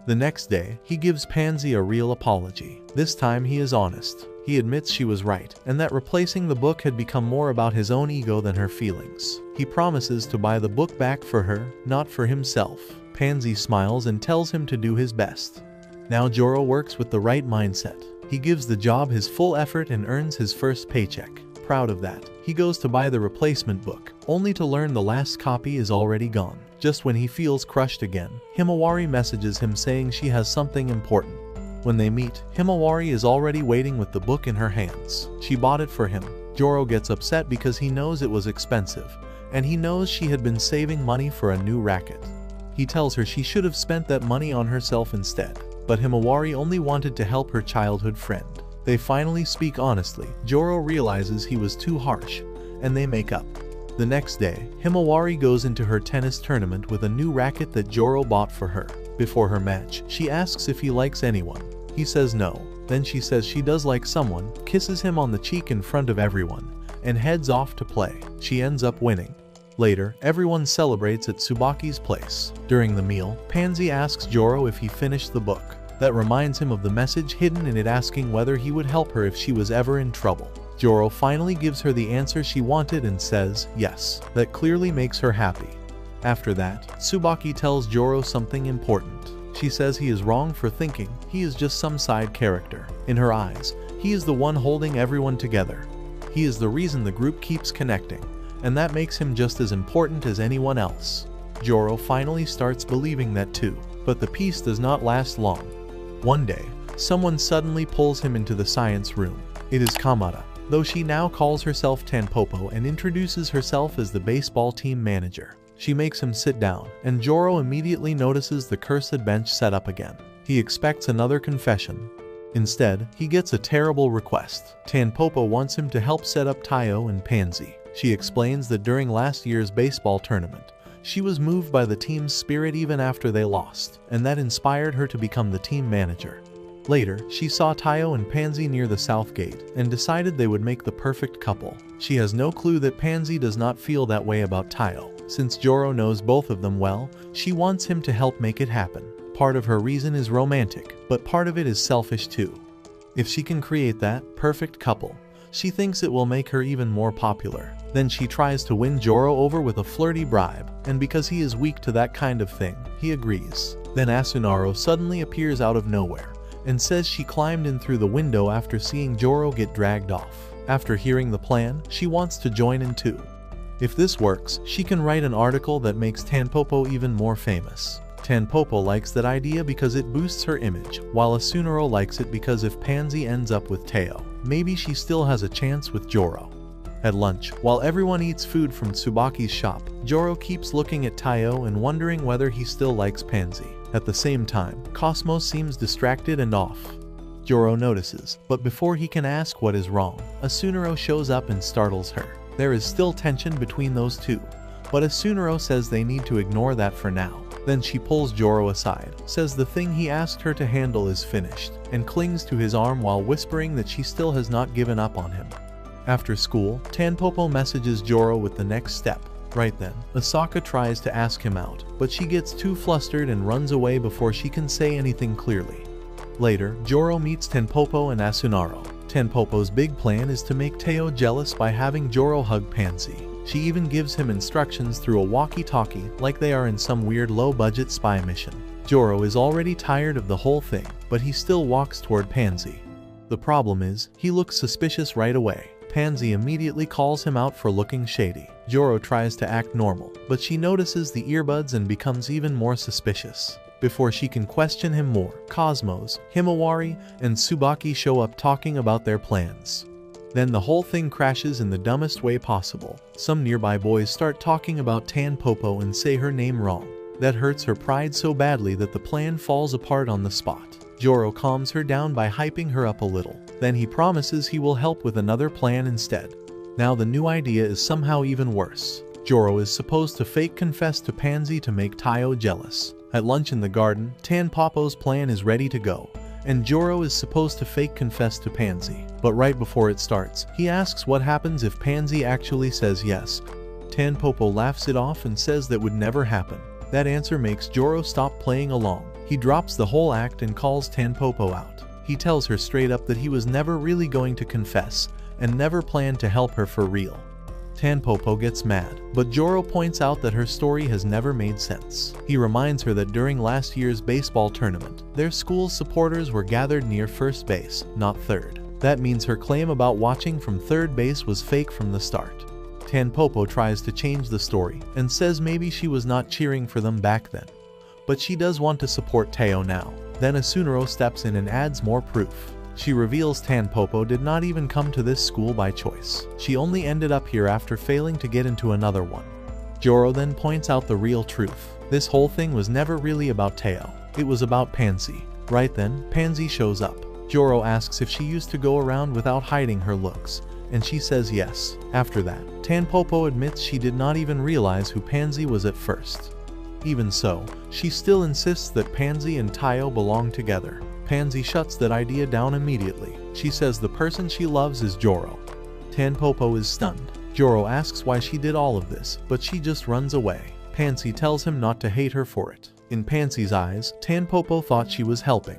[SPEAKER 1] The next day, he gives Pansy a real apology. This time he is honest. He admits she was right, and that replacing the book had become more about his own ego than her feelings. He promises to buy the book back for her, not for himself. Pansy smiles and tells him to do his best. Now Joro works with the right mindset. He gives the job his full effort and earns his first paycheck. Proud of that, he goes to buy the replacement book, only to learn the last copy is already gone. Just when he feels crushed again, Himawari messages him saying she has something important. When they meet, Himawari is already waiting with the book in her hands. She bought it for him. Joro gets upset because he knows it was expensive, and he knows she had been saving money for a new racket. He tells her she should have spent that money on herself instead, but Himawari only wanted to help her childhood friend. They finally speak honestly. Joro realizes he was too harsh, and they make up. The next day, Himawari goes into her tennis tournament with a new racket that Joro bought for her. Before her match, she asks if he likes anyone. He says no. Then she says she does like someone, kisses him on the cheek in front of everyone, and heads off to play. She ends up winning. Later, everyone celebrates at Tsubaki's place. During the meal, Pansy asks Joro if he finished the book. That reminds him of the message hidden in it asking whether he would help her if she was ever in trouble. Joro finally gives her the answer she wanted and says yes. That clearly makes her happy. After that, Tsubaki tells Joro something important. She says he is wrong for thinking he is just some side character. In her eyes, he is the one holding everyone together. He is the reason the group keeps connecting, and that makes him just as important as anyone else. Joro finally starts believing that too, but the peace does not last long. One day, someone suddenly pulls him into the science room. It is Kamada, though she now calls herself Tanpopo and introduces herself as the baseball team manager. She makes him sit down, and Joro immediately notices the cursed bench set up again. He expects another confession. Instead, he gets a terrible request. Tanpopo wants him to help set up Tayo and Pansy. She explains that during last year's baseball tournament, she was moved by the team's spirit even after they lost, and that inspired her to become the team manager. Later, she saw Tayo and Pansy near the south gate and decided they would make the perfect couple. She has no clue that Pansy does not feel that way about Tayo. Since Joro knows both of them well, she wants him to help make it happen. Part of her reason is romantic, but part of it is selfish too. If she can create that perfect couple, she thinks it will make her even more popular. Then she tries to win Joro over with a flirty bribe, and because he is weak to that kind of thing, he agrees. Then Asunaro suddenly appears out of nowhere and says she climbed in through the window after seeing Joro get dragged off. After hearing the plan, she wants to join in too. If this works, she can write an article that makes Tanpopo even more famous. Tanpopo likes that idea because it boosts her image, while Asunaro likes it because if Pansy ends up with Tayo, maybe she still has a chance with Joro. At lunch, while everyone eats food from Tsubaki's shop, Joro keeps looking at Tayo and wondering whether he still likes Pansy. At the same time, Cosmo seems distracted and off. Joro notices, but before he can ask what is wrong, Asunaro shows up and startles her. There is still tension between those two, but Asunaro says they need to ignore that for now. Then she pulls Joro aside, says the thing he asked her to handle is finished, and clings to his arm while whispering that she still has not given up on him. After school, Tanpopo messages Joro with the next step. Right then, Asaka tries to ask him out, but she gets too flustered and runs away before she can say anything clearly. Later, Joro meets Tanpopo and Asunaro. Tanpopo's big plan is to make Tayo jealous by having Joro hug Pansy. She even gives him instructions through a walkie-talkie like they are in some weird low-budget spy mission. Joro is already tired of the whole thing, but he still walks toward Pansy. The problem is, he looks suspicious right away. Pansy immediately calls him out for looking shady. Joro tries to act normal, but she notices the earbuds and becomes even more suspicious. Before she can question him more, Cosmos, Himawari, and Tsubaki show up talking about their plans. Then the whole thing crashes in the dumbest way possible. Some nearby boys start talking about Tanpopo and say her name wrong. That hurts her pride so badly that the plan falls apart on the spot. Joro calms her down by hyping her up a little. Then he promises he will help with another plan instead. Now the new idea is somehow even worse. Joro is supposed to fake confess to Pansy to make Tayo jealous. At lunch in the garden, Tanpopo's plan is ready to go, and Joro is supposed to fake confess to Pansy. But right before it starts, he asks what happens if Pansy actually says yes. Tanpopo laughs it off and says that would never happen. That answer makes Joro stop playing along. He drops the whole act and calls Tanpopo out. He tells her straight up that he was never really going to confess, and never planned to help her for real. Tanpopo gets mad, but Joro points out that her story has never made sense. He reminds her that during last year's baseball tournament, their school's supporters were gathered near first base, not third. That means her claim about watching from third base was fake from the start. Tanpopo tries to change the story, and says maybe she was not cheering for them back then. But she does want to support Tayo now. Then Asunaro steps in and adds more proof. She reveals Tanpopo did not even come to this school by choice. She only ended up here after failing to get into another one. Joro then points out the real truth. This whole thing was never really about Tayo. It was about Pansy. Right then, Pansy shows up. Joro asks if she used to go around without hiding her looks, and she says yes. After that, Tanpopo admits she did not even realize who Pansy was at first. Even so, she still insists that Pansy and Tayo belong together. Pansy shuts that idea down immediately. She says the person she loves is Joro. Tanpopo is stunned. Joro asks why she did all of this, but she just runs away. Pansy tells him not to hate her for it. In Pansy's eyes, Tanpopo thought she was helping.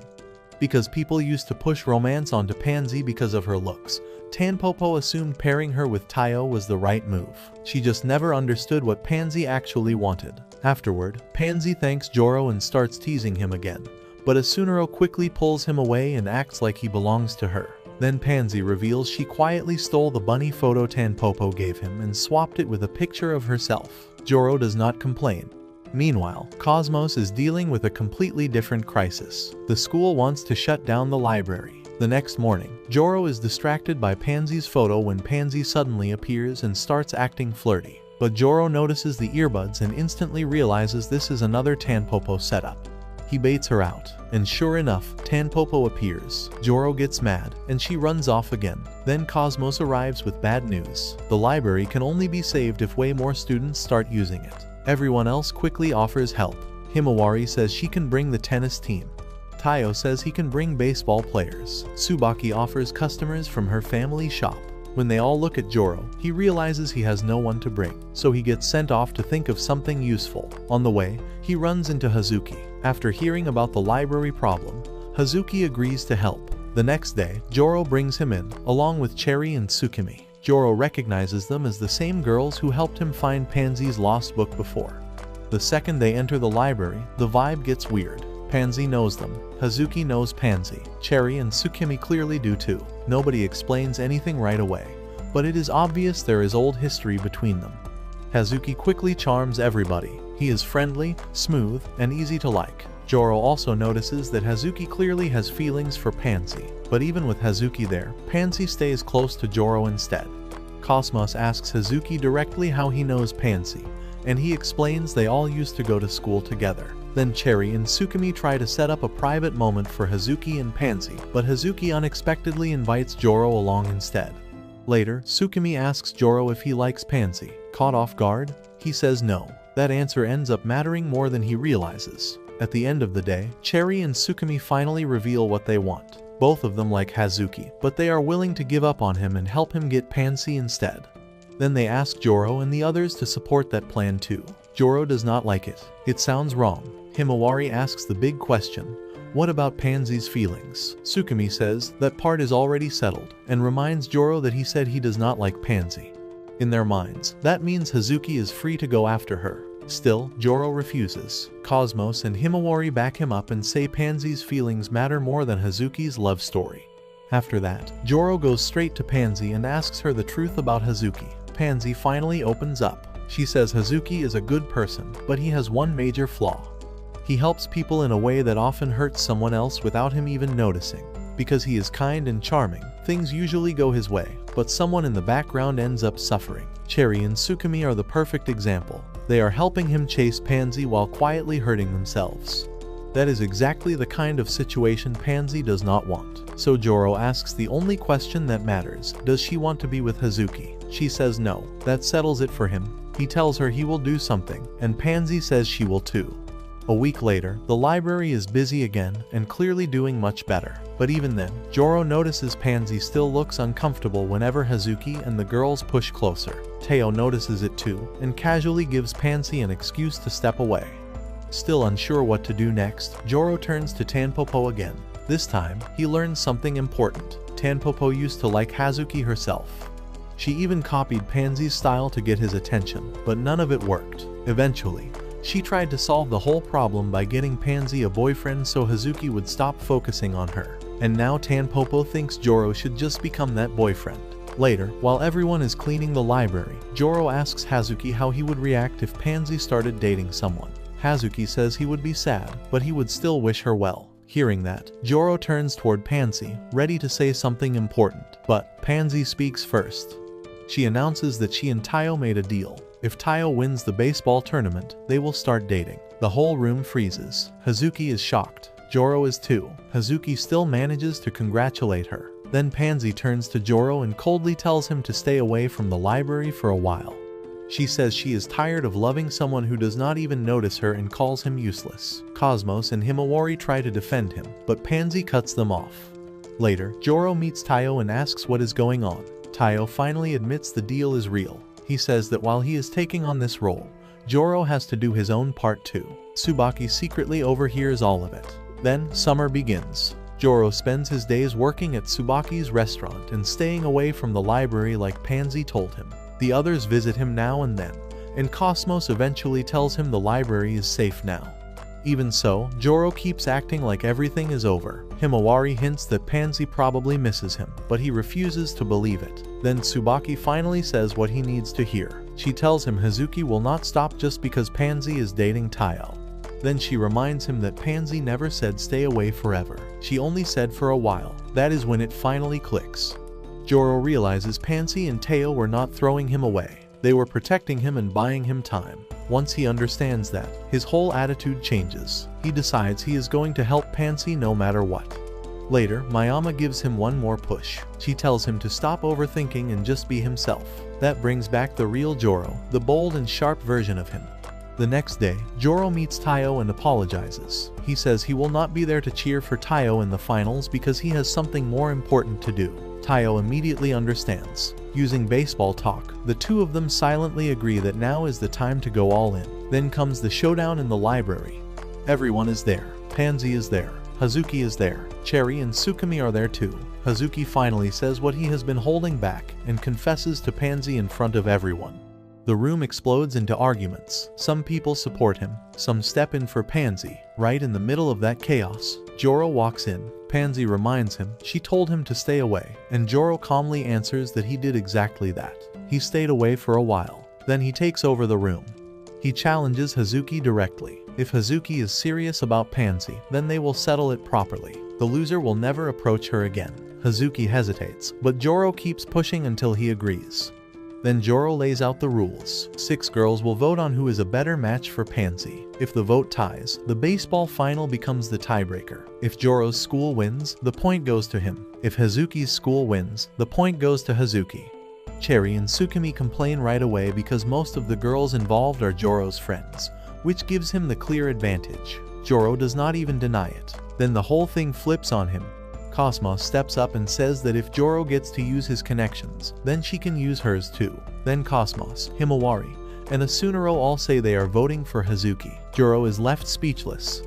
[SPEAKER 1] Because people used to push romance onto Pansy because of her looks, Tanpopo assumed pairing her with Tayo was the right move. She just never understood what Pansy actually wanted. Afterward, Pansy thanks Joro and starts teasing him again, but Asunaro quickly pulls him away and acts like he belongs to her. Then Pansy reveals she quietly stole the bunny photo Tanpopo gave him and swapped it with a picture of herself. Joro does not complain. Meanwhile, Cosmos is dealing with a completely different crisis. The school wants to shut down the library. The next morning, Joro is distracted by Pansy's photo when Pansy suddenly appears and starts acting flirty. But Joro notices the earbuds and instantly realizes this is another Tanpopo setup. He baits her out, and sure enough, Tanpopo appears. Joro gets mad, and she runs off again. Then Cosmos arrives with bad news. The library can only be saved if way more students start using it. Everyone else quickly offers help. Himawari says she can bring the tennis team. Tayo says he can bring baseball players. Tsubaki offers customers from her family shop. When they all look at Joro, he realizes he has no one to bring, so he gets sent off to think of something useful. On the way, he runs into Hazuki. After hearing about the library problem, Hazuki agrees to help. The next day, Joro brings him in, along with Cherry and Tsukimi. Joro recognizes them as the same girls who helped him find Pansy's lost book before. The second they enter the library, the vibe gets weird. Pansy knows them. Hazuki knows Pansy. Cherry and Tsukimi clearly do too. Nobody explains anything right away, but it is obvious there is old history between them. Hazuki quickly charms everybody. He is friendly, smooth, and easy to like. Joro also notices that Hazuki clearly has feelings for Pansy, but even with Hazuki there, Pansy stays close to Joro instead. Cosmos asks Hazuki directly how he knows Pansy, and he explains they all used to go to school together. Then Cherry and Tsukimi try to set up a private moment for Hazuki and Pansy, but Hazuki unexpectedly invites Joro along instead. Later, Tsukimi asks Joro if he likes Pansy. Caught off guard, he says no. That answer ends up mattering more than he realizes. At the end of the day, Cherry and Tsukimi finally reveal what they want. Both of them like Hazuki, but they are willing to give up on him and help him get Pansy instead. Then they ask Joro and the others to support that plan too. Joro does not like it. It sounds wrong. Himawari asks the big question, what about Pansy's feelings? Tsukimi says that part is already settled, and reminds Joro that he said he does not like Pansy. In their minds, that means Hazuki is free to go after her. Still, Joro refuses. Cosmos and Himawari back him up and say Pansy's feelings matter more than Hazuki's love story. After that, Joro goes straight to Pansy and asks her the truth about Hazuki. Pansy finally opens up. She says Hazuki is a good person, but he has one major flaw. He helps people in a way that often hurts someone else without him even noticing. Because he is kind and charming, things usually go his way, but someone in the background ends up suffering. Cherry and Tsukimi are the perfect example. They are helping him chase Pansy while quietly hurting themselves. That is exactly the kind of situation Pansy does not want. So Joro asks the only question that matters, does she want to be with Hazuki? She says no. That settles it for him. He tells her he will do something, and Pansy says she will too. A week later, the library is busy again and clearly doing much better. But even then, Joro notices Pansy still looks uncomfortable whenever Hazuki and the girls push closer. Tayo notices it too and casually gives Pansy an excuse to step away. Still unsure what to do next, Joro turns to Tanpopo again. This time, he learns something important. Tanpopo used to like Hazuki herself. She even copied Pansy's style to get his attention, but none of it worked. Eventually, she tried to solve the whole problem by getting Pansy a boyfriend so Hazuki would stop focusing on her. And now Tanpopo thinks Joro should just become that boyfriend. Later, while everyone is cleaning the library, Joro asks Hazuki how he would react if Pansy started dating someone. Hazuki says he would be sad, but he would still wish her well. Hearing that, Joro turns toward Pansy, ready to say something important. But Pansy speaks first. She announces that she and Tayo made a deal. If Tayo wins the baseball tournament, they will start dating. The whole room freezes. Hazuki is shocked. Joro is too. Hazuki still manages to congratulate her. Then Pansy turns to Joro and coldly tells him to stay away from the library for a while. She says she is tired of loving someone who does not even notice her and calls him useless. Cosmos and Himawari try to defend him, but Pansy cuts them off. Later, Joro meets Taiyo and asks what is going on. Taiyo finally admits the deal is real. He says that while he is taking on this role, Joro has to do his own part too. Tsubaki secretly overhears all of it. Then, summer begins. Joro spends his days working at Tsubaki's restaurant and staying away from the library like Pansy told him. The others visit him now and then, and Cosmos eventually tells him the library is safe now. Even so, Joro keeps acting like everything is over. Himawari hints that Pansy probably misses him, but he refuses to believe it. Then Tsubaki finally says what he needs to hear. She tells him Hazuki will not stop just because Pansy is dating Taiyo. Then she reminds him that Pansy never said stay away forever. She only said for a while. That is when it finally clicks. Joro realizes Pansy and Taiyo were not throwing him away. They were protecting him and buying him time. Once he understands that, his whole attitude changes. He decides he is going to help Pansy no matter what. Later, Mayama gives him one more push. She tells him to stop overthinking and just be himself. That brings back the real Joro, the bold and sharp version of him. The next day, Joro meets Taiyo and apologizes. He says he will not be there to cheer for Taiyo in the finals because he has something more important to do. Taiyo immediately understands. Using baseball talk, the two of them silently agree that now is the time to go all in. Then comes the showdown in the library. Everyone is there. Pansy is there. Hazuki is there. Cherry and Tsukumi are there too. Hazuki finally says what he has been holding back and confesses to Pansy in front of everyone. The room explodes into arguments. Some people support him, some step in for Pansy. Right in the middle of that chaos, Joro walks in. Pansy reminds him she told him to stay away, and Joro calmly answers that he did exactly that. He stayed away for a while. Then he takes over the room. He challenges Hazuki directly. If Hazuki is serious about Pansy, then they will settle it properly. The loser will never approach her again. Hazuki hesitates, but Joro keeps pushing until he agrees. Then Joro lays out the rules. 6 girls will vote on who is a better match for Pansy. If the vote ties, the baseball final becomes the tiebreaker. If Joro's school wins, the point goes to him. If Hazuki's school wins, the point goes to Hazuki. Cherry and Tsukumi complain right away because most of the girls involved are Joro's friends, which gives him the clear advantage. Joro does not even deny it. Then the whole thing flips on him. Cosmos steps up and says that if Joro gets to use his connections, then she can use hers too. Then Cosmos, Himawari, and Asunaro all say they are voting for Hazuki. Joro is left speechless.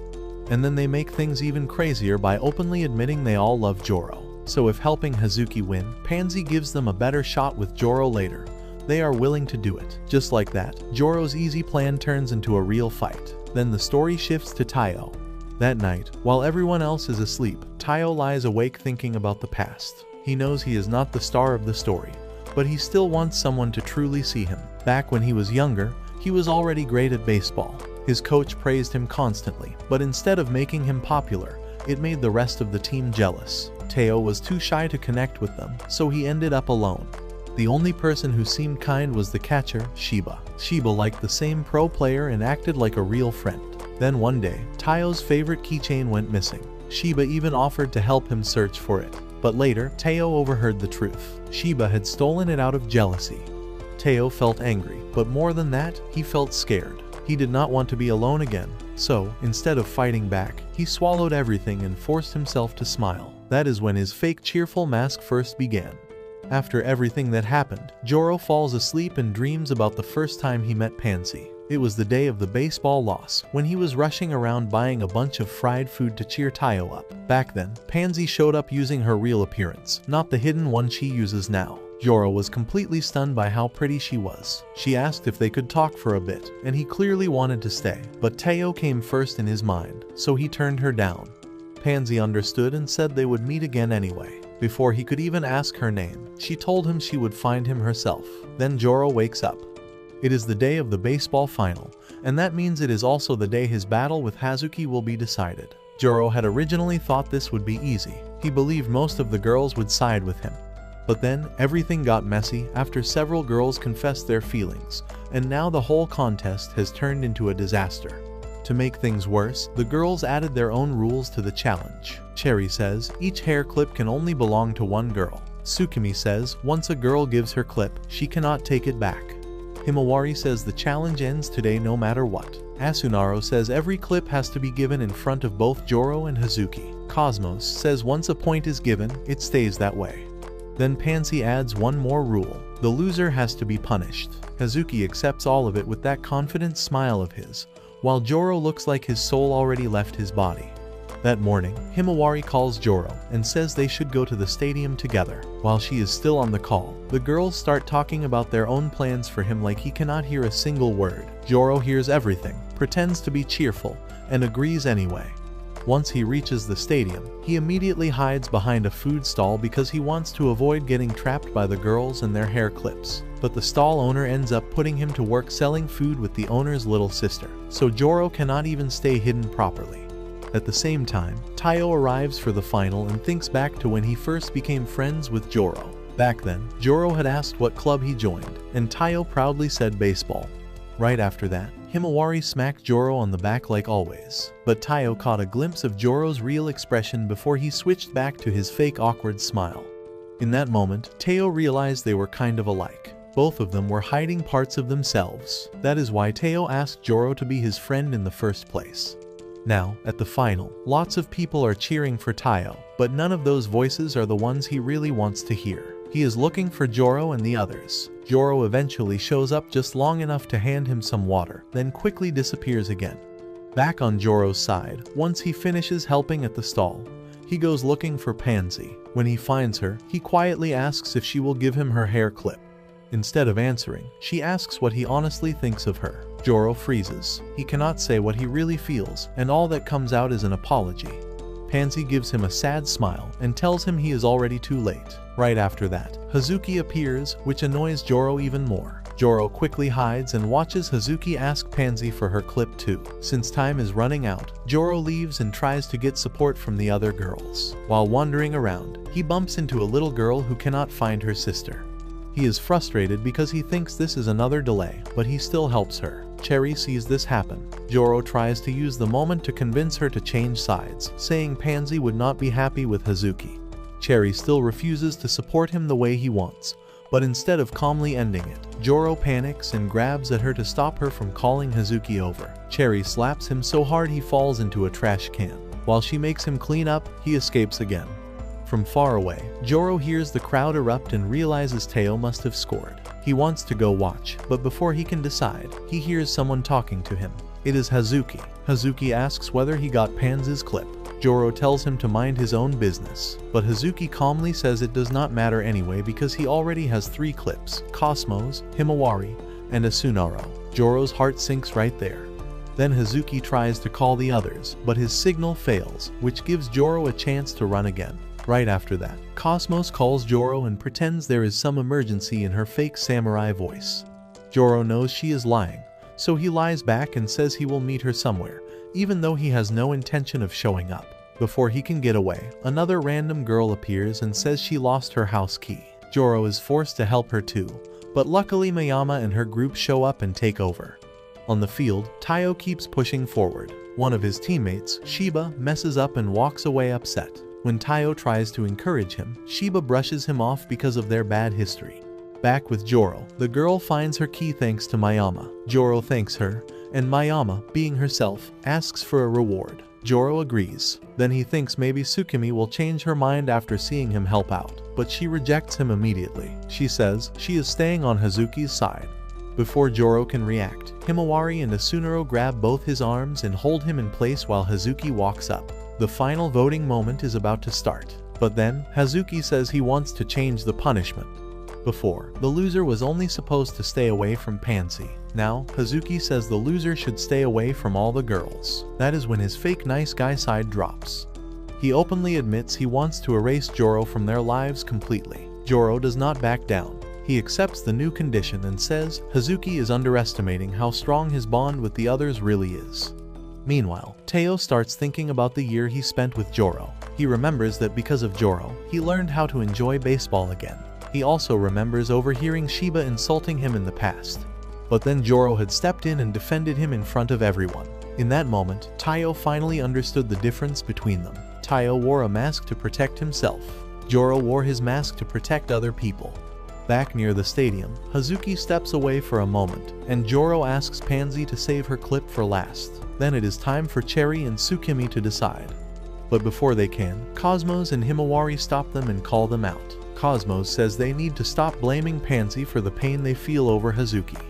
[SPEAKER 1] And then they make things even crazier by openly admitting they all love Joro. So if helping Hazuki win, Pansy gives them a better shot with Joro later, they are willing to do it. Just like that, Joro's easy plan turns into a real fight. Then the story shifts to Taiyo. That night, while everyone else is asleep, Taiyo lies awake thinking about the past. He knows he is not the star of the story, but he still wants someone to truly see him. Back when he was younger, he was already great at baseball. His coach praised him constantly, but instead of making him popular, it made the rest of the team jealous. Taiyo was too shy to connect with them, so he ended up alone. The only person who seemed kind was the catcher, Shiba. Shiba liked the same pro player and acted like a real friend. Then one day, Taiyo's favorite keychain went missing. Shiba even offered to help him search for it. But later, Taiyo overheard the truth. Shiba had stolen it out of jealousy. Taiyo felt angry, but more than that, he felt scared. He did not want to be alone again. So, instead of fighting back, he swallowed everything and forced himself to smile. That is when his fake cheerful mask first began. After everything that happened, Joro falls asleep and dreams about the first time he met Pansy. It was the day of the baseball loss, when he was rushing around buying a bunch of fried food to cheer Taiyo up. Back then, Pansy showed up using her real appearance, not the hidden one she uses now. Joro was completely stunned by how pretty she was. She asked if they could talk for a bit, and he clearly wanted to stay. But Taiyo came first in his mind, so he turned her down. Pansy understood and said they would meet again anyway. Before he could even ask her name, she told him she would find him herself. Then Joro wakes up. It is the day of the baseball final, and that means it is also the day his battle with Hazuki will be decided. Joro had originally thought this would be easy. He believed most of the girls would side with him. But then, everything got messy after several girls confessed their feelings, and now the whole contest has turned into a disaster. To make things worse, the girls added their own rules to the challenge. Cherry says each hair clip can only belong to one girl. Tsukimi says once a girl gives her clip, she cannot take it back. Himawari says the challenge ends today no matter what. Asunaro says every clip has to be given in front of both Joro and Hazuki. Cosmos says once a point is given, it stays that way. Then Pansy adds one more rule. The loser has to be punished. Hazuki accepts all of it with that confident smile of his, while Joro looks like his soul already left his body. That morning, Himawari calls Joro and says they should go to the stadium together. While she is still on the call, the girls start talking about their own plans for him like he cannot hear a single word. Joro hears everything, pretends to be cheerful, and agrees anyway. Once he reaches the stadium, he immediately hides behind a food stall because he wants to avoid getting trapped by the girls and their hair clips. But the stall owner ends up putting him to work selling food with the owner's little sister, so Joro cannot even stay hidden properly. At the same time, Taiyo arrives for the final and thinks back to when he first became friends with Joro. Back then, Joro had asked what club he joined, and Taiyo proudly said baseball. Right after that, Himawari smacked Joro on the back like always, but Taiyo caught a glimpse of Joro's real expression before he switched back to his fake awkward smile. In that moment, Taiyo realized they were kind of alike. Both of them were hiding parts of themselves. That is why Taiyo asked Joro to be his friend in the first place. Now, at the final, lots of people are cheering for Taiyo, but none of those voices are the ones he really wants to hear. He is looking for Joro and the others. Joro eventually shows up just long enough to hand him some water, then quickly disappears again. Back on Joro's side, once he finishes helping at the stall, he goes looking for Pansy. When he finds her, he quietly asks if she will give him her hair clip. Instead of answering, she asks what he honestly thinks of her. Joro freezes. He cannot say what he really feels, and all that comes out is an apology. Pansy gives him a sad smile and tells him he is already too late. Right after that, Hazuki appears, which annoys Joro even more. Joro quickly hides and watches Hazuki ask Pansy for her clip too. Since time is running out, Joro leaves and tries to get support from the other girls. While wandering around, he bumps into a little girl who cannot find her sister. He is frustrated because he thinks this is another delay, but he still helps her. Cherry sees this happen. Joro tries to use the moment to convince her to change sides, saying Pansy would not be happy with Hazuki. Cherry still refuses to support him the way he wants, but instead of calmly ending it, Joro panics and grabs at her to stop her from calling Hazuki over. Cherry slaps him so hard he falls into a trash can. While she makes him clean up, he escapes again. From far away, Joro hears the crowd erupt and realizes Taiyo must have scored. He wants to go watch, but before he can decide, he hears someone talking to him. It is Hazuki. Hazuki asks whether he got Pansy's clip. Joro tells him to mind his own business, but Hazuki calmly says it does not matter anyway because he already has 3 clips: Cosmos, Himawari, and Asunaro. Joro's heart sinks right there. Then Hazuki tries to call the others, but his signal fails, which gives Joro a chance to run again. Right after that, Cosmos calls Joro and pretends there is some emergency in her fake samurai voice. Joro knows she is lying, so he lies back and says he will meet her somewhere, even though he has no intention of showing up. Before he can get away, another random girl appears and says she lost her house key. Joro is forced to help her too, but luckily Mayama and her group show up and take over. On the field, Taiyo keeps pushing forward. One of his teammates, Shiba, messes up and walks away upset. When Taiyo tries to encourage him, Shiba brushes him off because of their bad history. Back with Joro, the girl finds her key thanks to Mayama. Joro thanks her, and Mayama, being herself, asks for a reward. Joro agrees. Then he thinks maybe Tsukimi will change her mind after seeing him help out, but she rejects him immediately. She says she is staying on Hazuki's side. Before Joro can react, Himawari and Asunaro grab both his arms and hold him in place while Hazuki walks up. The final voting moment is about to start, but then Hazuki says he wants to change the punishment. Before, the loser was only supposed to stay away from Pansy. Now, Hazuki says the loser should stay away from all the girls. That is when his fake nice guy side drops. He openly admits he wants to erase Joro from their lives completely. Joro does not back down. He accepts the new condition and says Hazuki is underestimating how strong his bond with the others really is. Meanwhile, Taiyo starts thinking about the year he spent with Joro. He remembers that because of Joro, he learned how to enjoy baseball again. He also remembers overhearing Shiba insulting him in the past. But then Joro had stepped in and defended him in front of everyone. In that moment, Taiyo finally understood the difference between them. Taiyo wore a mask to protect himself. Joro wore his mask to protect other people. Back near the stadium, Hazuki steps away for a moment, and Joro asks Pansy to save her clip for last. Then it is time for Cherry and Tsukimi to decide. But before they can, Cosmos and Himawari stop them and call them out. Cosmos says they need to stop blaming Pansy for the pain they feel over Hazuki.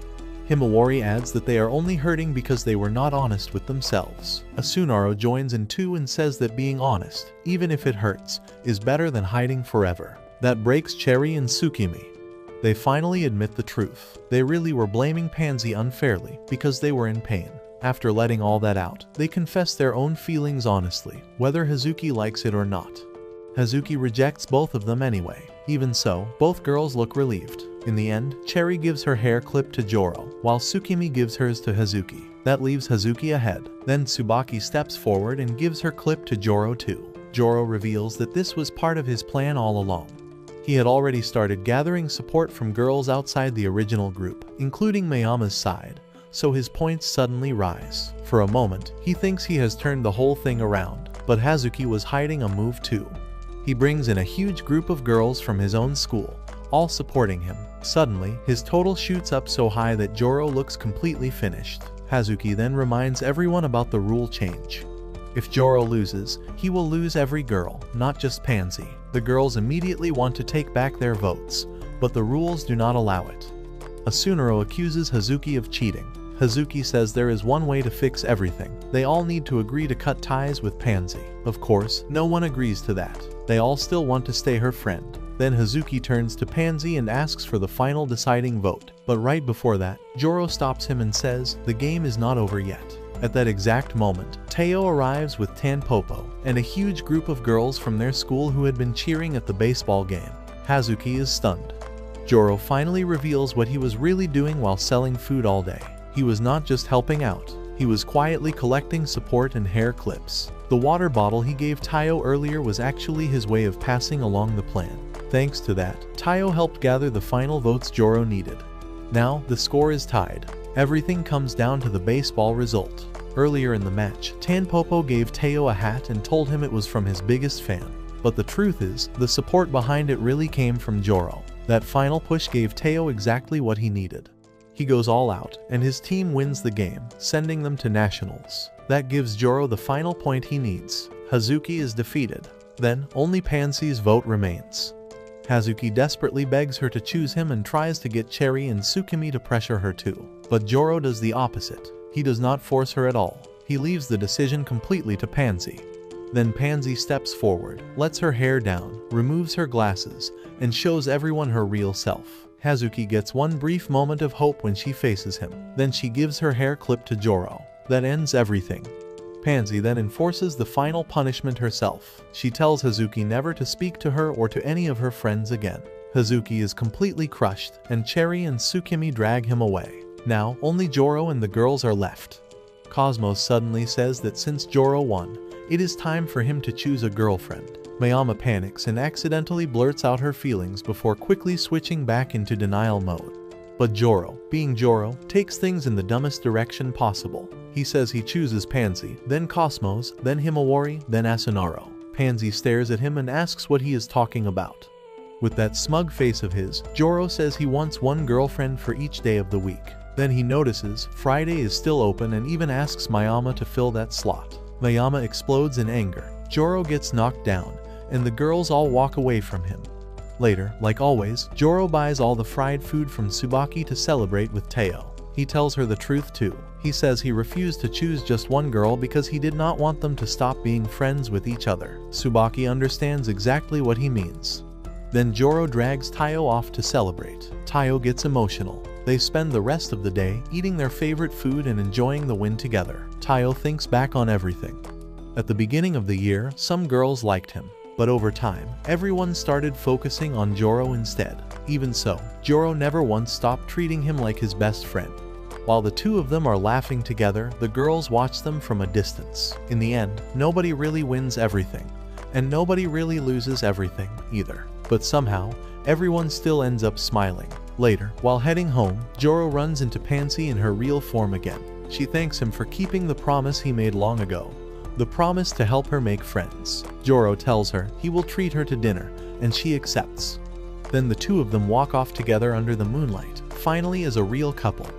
[SPEAKER 1] Himawari adds that they are only hurting because they were not honest with themselves. Asunaro joins in too and says that being honest, even if it hurts, is better than hiding forever. That breaks Cherry and Tsukimi. They finally admit the truth. They really were blaming Pansy unfairly because they were in pain. After letting all that out, they confess their own feelings honestly, whether Hazuki likes it or not. Hazuki rejects both of them anyway. Even so, both girls look relieved. In the end, Cherry gives her hair clip to Joro, while Tsukimi gives hers to Hazuki. That leaves Hazuki ahead. Then Tsubaki steps forward and gives her clip to Joro too. Joro reveals that this was part of his plan all along. He had already started gathering support from girls outside the original group, including Mayama's side, so his points suddenly rise. For a moment, he thinks he has turned the whole thing around, but Hazuki was hiding a move too. He brings in a huge group of girls from his own school, all supporting him. Suddenly, his total shoots up so high that Joro looks completely finished. Hazuki then reminds everyone about the rule change. If Joro loses, he will lose every girl, not just Pansy. The girls immediately want to take back their votes, but the rules do not allow it. Asunaro accuses Hazuki of cheating. Hazuki says there is one way to fix everything. They all need to agree to cut ties with Pansy. Of course, no one agrees to that. They all still want to stay her friend. Then Hazuki turns to Pansy and asks for the final deciding vote. But right before that, Joro stops him and says, the game is not over yet. At that exact moment, Teo arrives with Tanpopo and a huge group of girls from their school who had been cheering at the baseball game. Hazuki is stunned. Joro finally reveals what he was really doing while selling food all day. He was not just helping out, he was quietly collecting support and hair clips. The water bottle he gave Taiyo earlier was actually his way of passing along the plan. Thanks to that, Taiyo helped gather the final votes Joro needed. Now, the score is tied. Everything comes down to the baseball result. Earlier in the match, Tanpopo gave Teo a hat and told him it was from his biggest fan. But the truth is, the support behind it really came from Joro. That final push gave Teo exactly what he needed. He goes all out, and his team wins the game, sending them to nationals. That gives Joro the final point he needs. Hazuki is defeated. Then, only Pansy's vote remains. Hazuki desperately begs her to choose him and tries to get Cherry and Tsukimi to pressure her too. But Joro does the opposite. He does not force her at all. He leaves the decision completely to Pansy. Then Pansy steps forward, lets her hair down, removes her glasses, and shows everyone her real self. Hazuki gets one brief moment of hope when she faces him. Then she gives her hair clip to Joro. That ends everything. Pansy then enforces the final punishment herself. She tells Hazuki never to speak to her or to any of her friends again. Hazuki is completely crushed, and Cherry and Tsukimi drag him away. Now, only Joro and the girls are left. Cosmos suddenly says that since Joro won, it is time for him to choose a girlfriend. Mayama panics and accidentally blurts out her feelings before quickly switching back into denial mode. But Joro, being Joro, takes things in the dumbest direction possible. He says he chooses Pansy, then Cosmos, then Himawari, then Asunaro. Pansy stares at him and asks what he is talking about. With that smug face of his, Joro says he wants one girlfriend for each day of the week. Then he notices Friday is still open and even asks Mayama to fill that slot. Mayama explodes in anger. Joro gets knocked down, and the girls all walk away from him. Later, like always, Joro buys all the fried food from Tsubaki to celebrate with Teo. He tells her the truth too. He says he refused to choose just one girl because he did not want them to stop being friends with each other. Tsubaki understands exactly what he means. Then Joro drags Taiyo off to celebrate. Taiyo gets emotional. They spend the rest of the day eating their favorite food and enjoying the win together. Taiyo thinks back on everything. At the beginning of the year, some girls liked him. But over time, everyone started focusing on Joro instead. Even so, Joro never once stopped treating him like his best friend. While the two of them are laughing together, the girls watch them from a distance. In the end, nobody really wins everything. And nobody really loses everything, either. But somehow, everyone still ends up smiling. Later, while heading home, Joro runs into Pansy in her real form again. she thanks him for keeping the promise he made long ago, the promise to help her make friends. Joro tells her he will treat her to dinner, and she accepts. Then the two of them walk off together under the moonlight, finally as a real couple.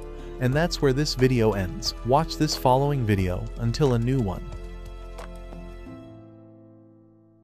[SPEAKER 1] And that's where this video ends. Watch this following video until a new one.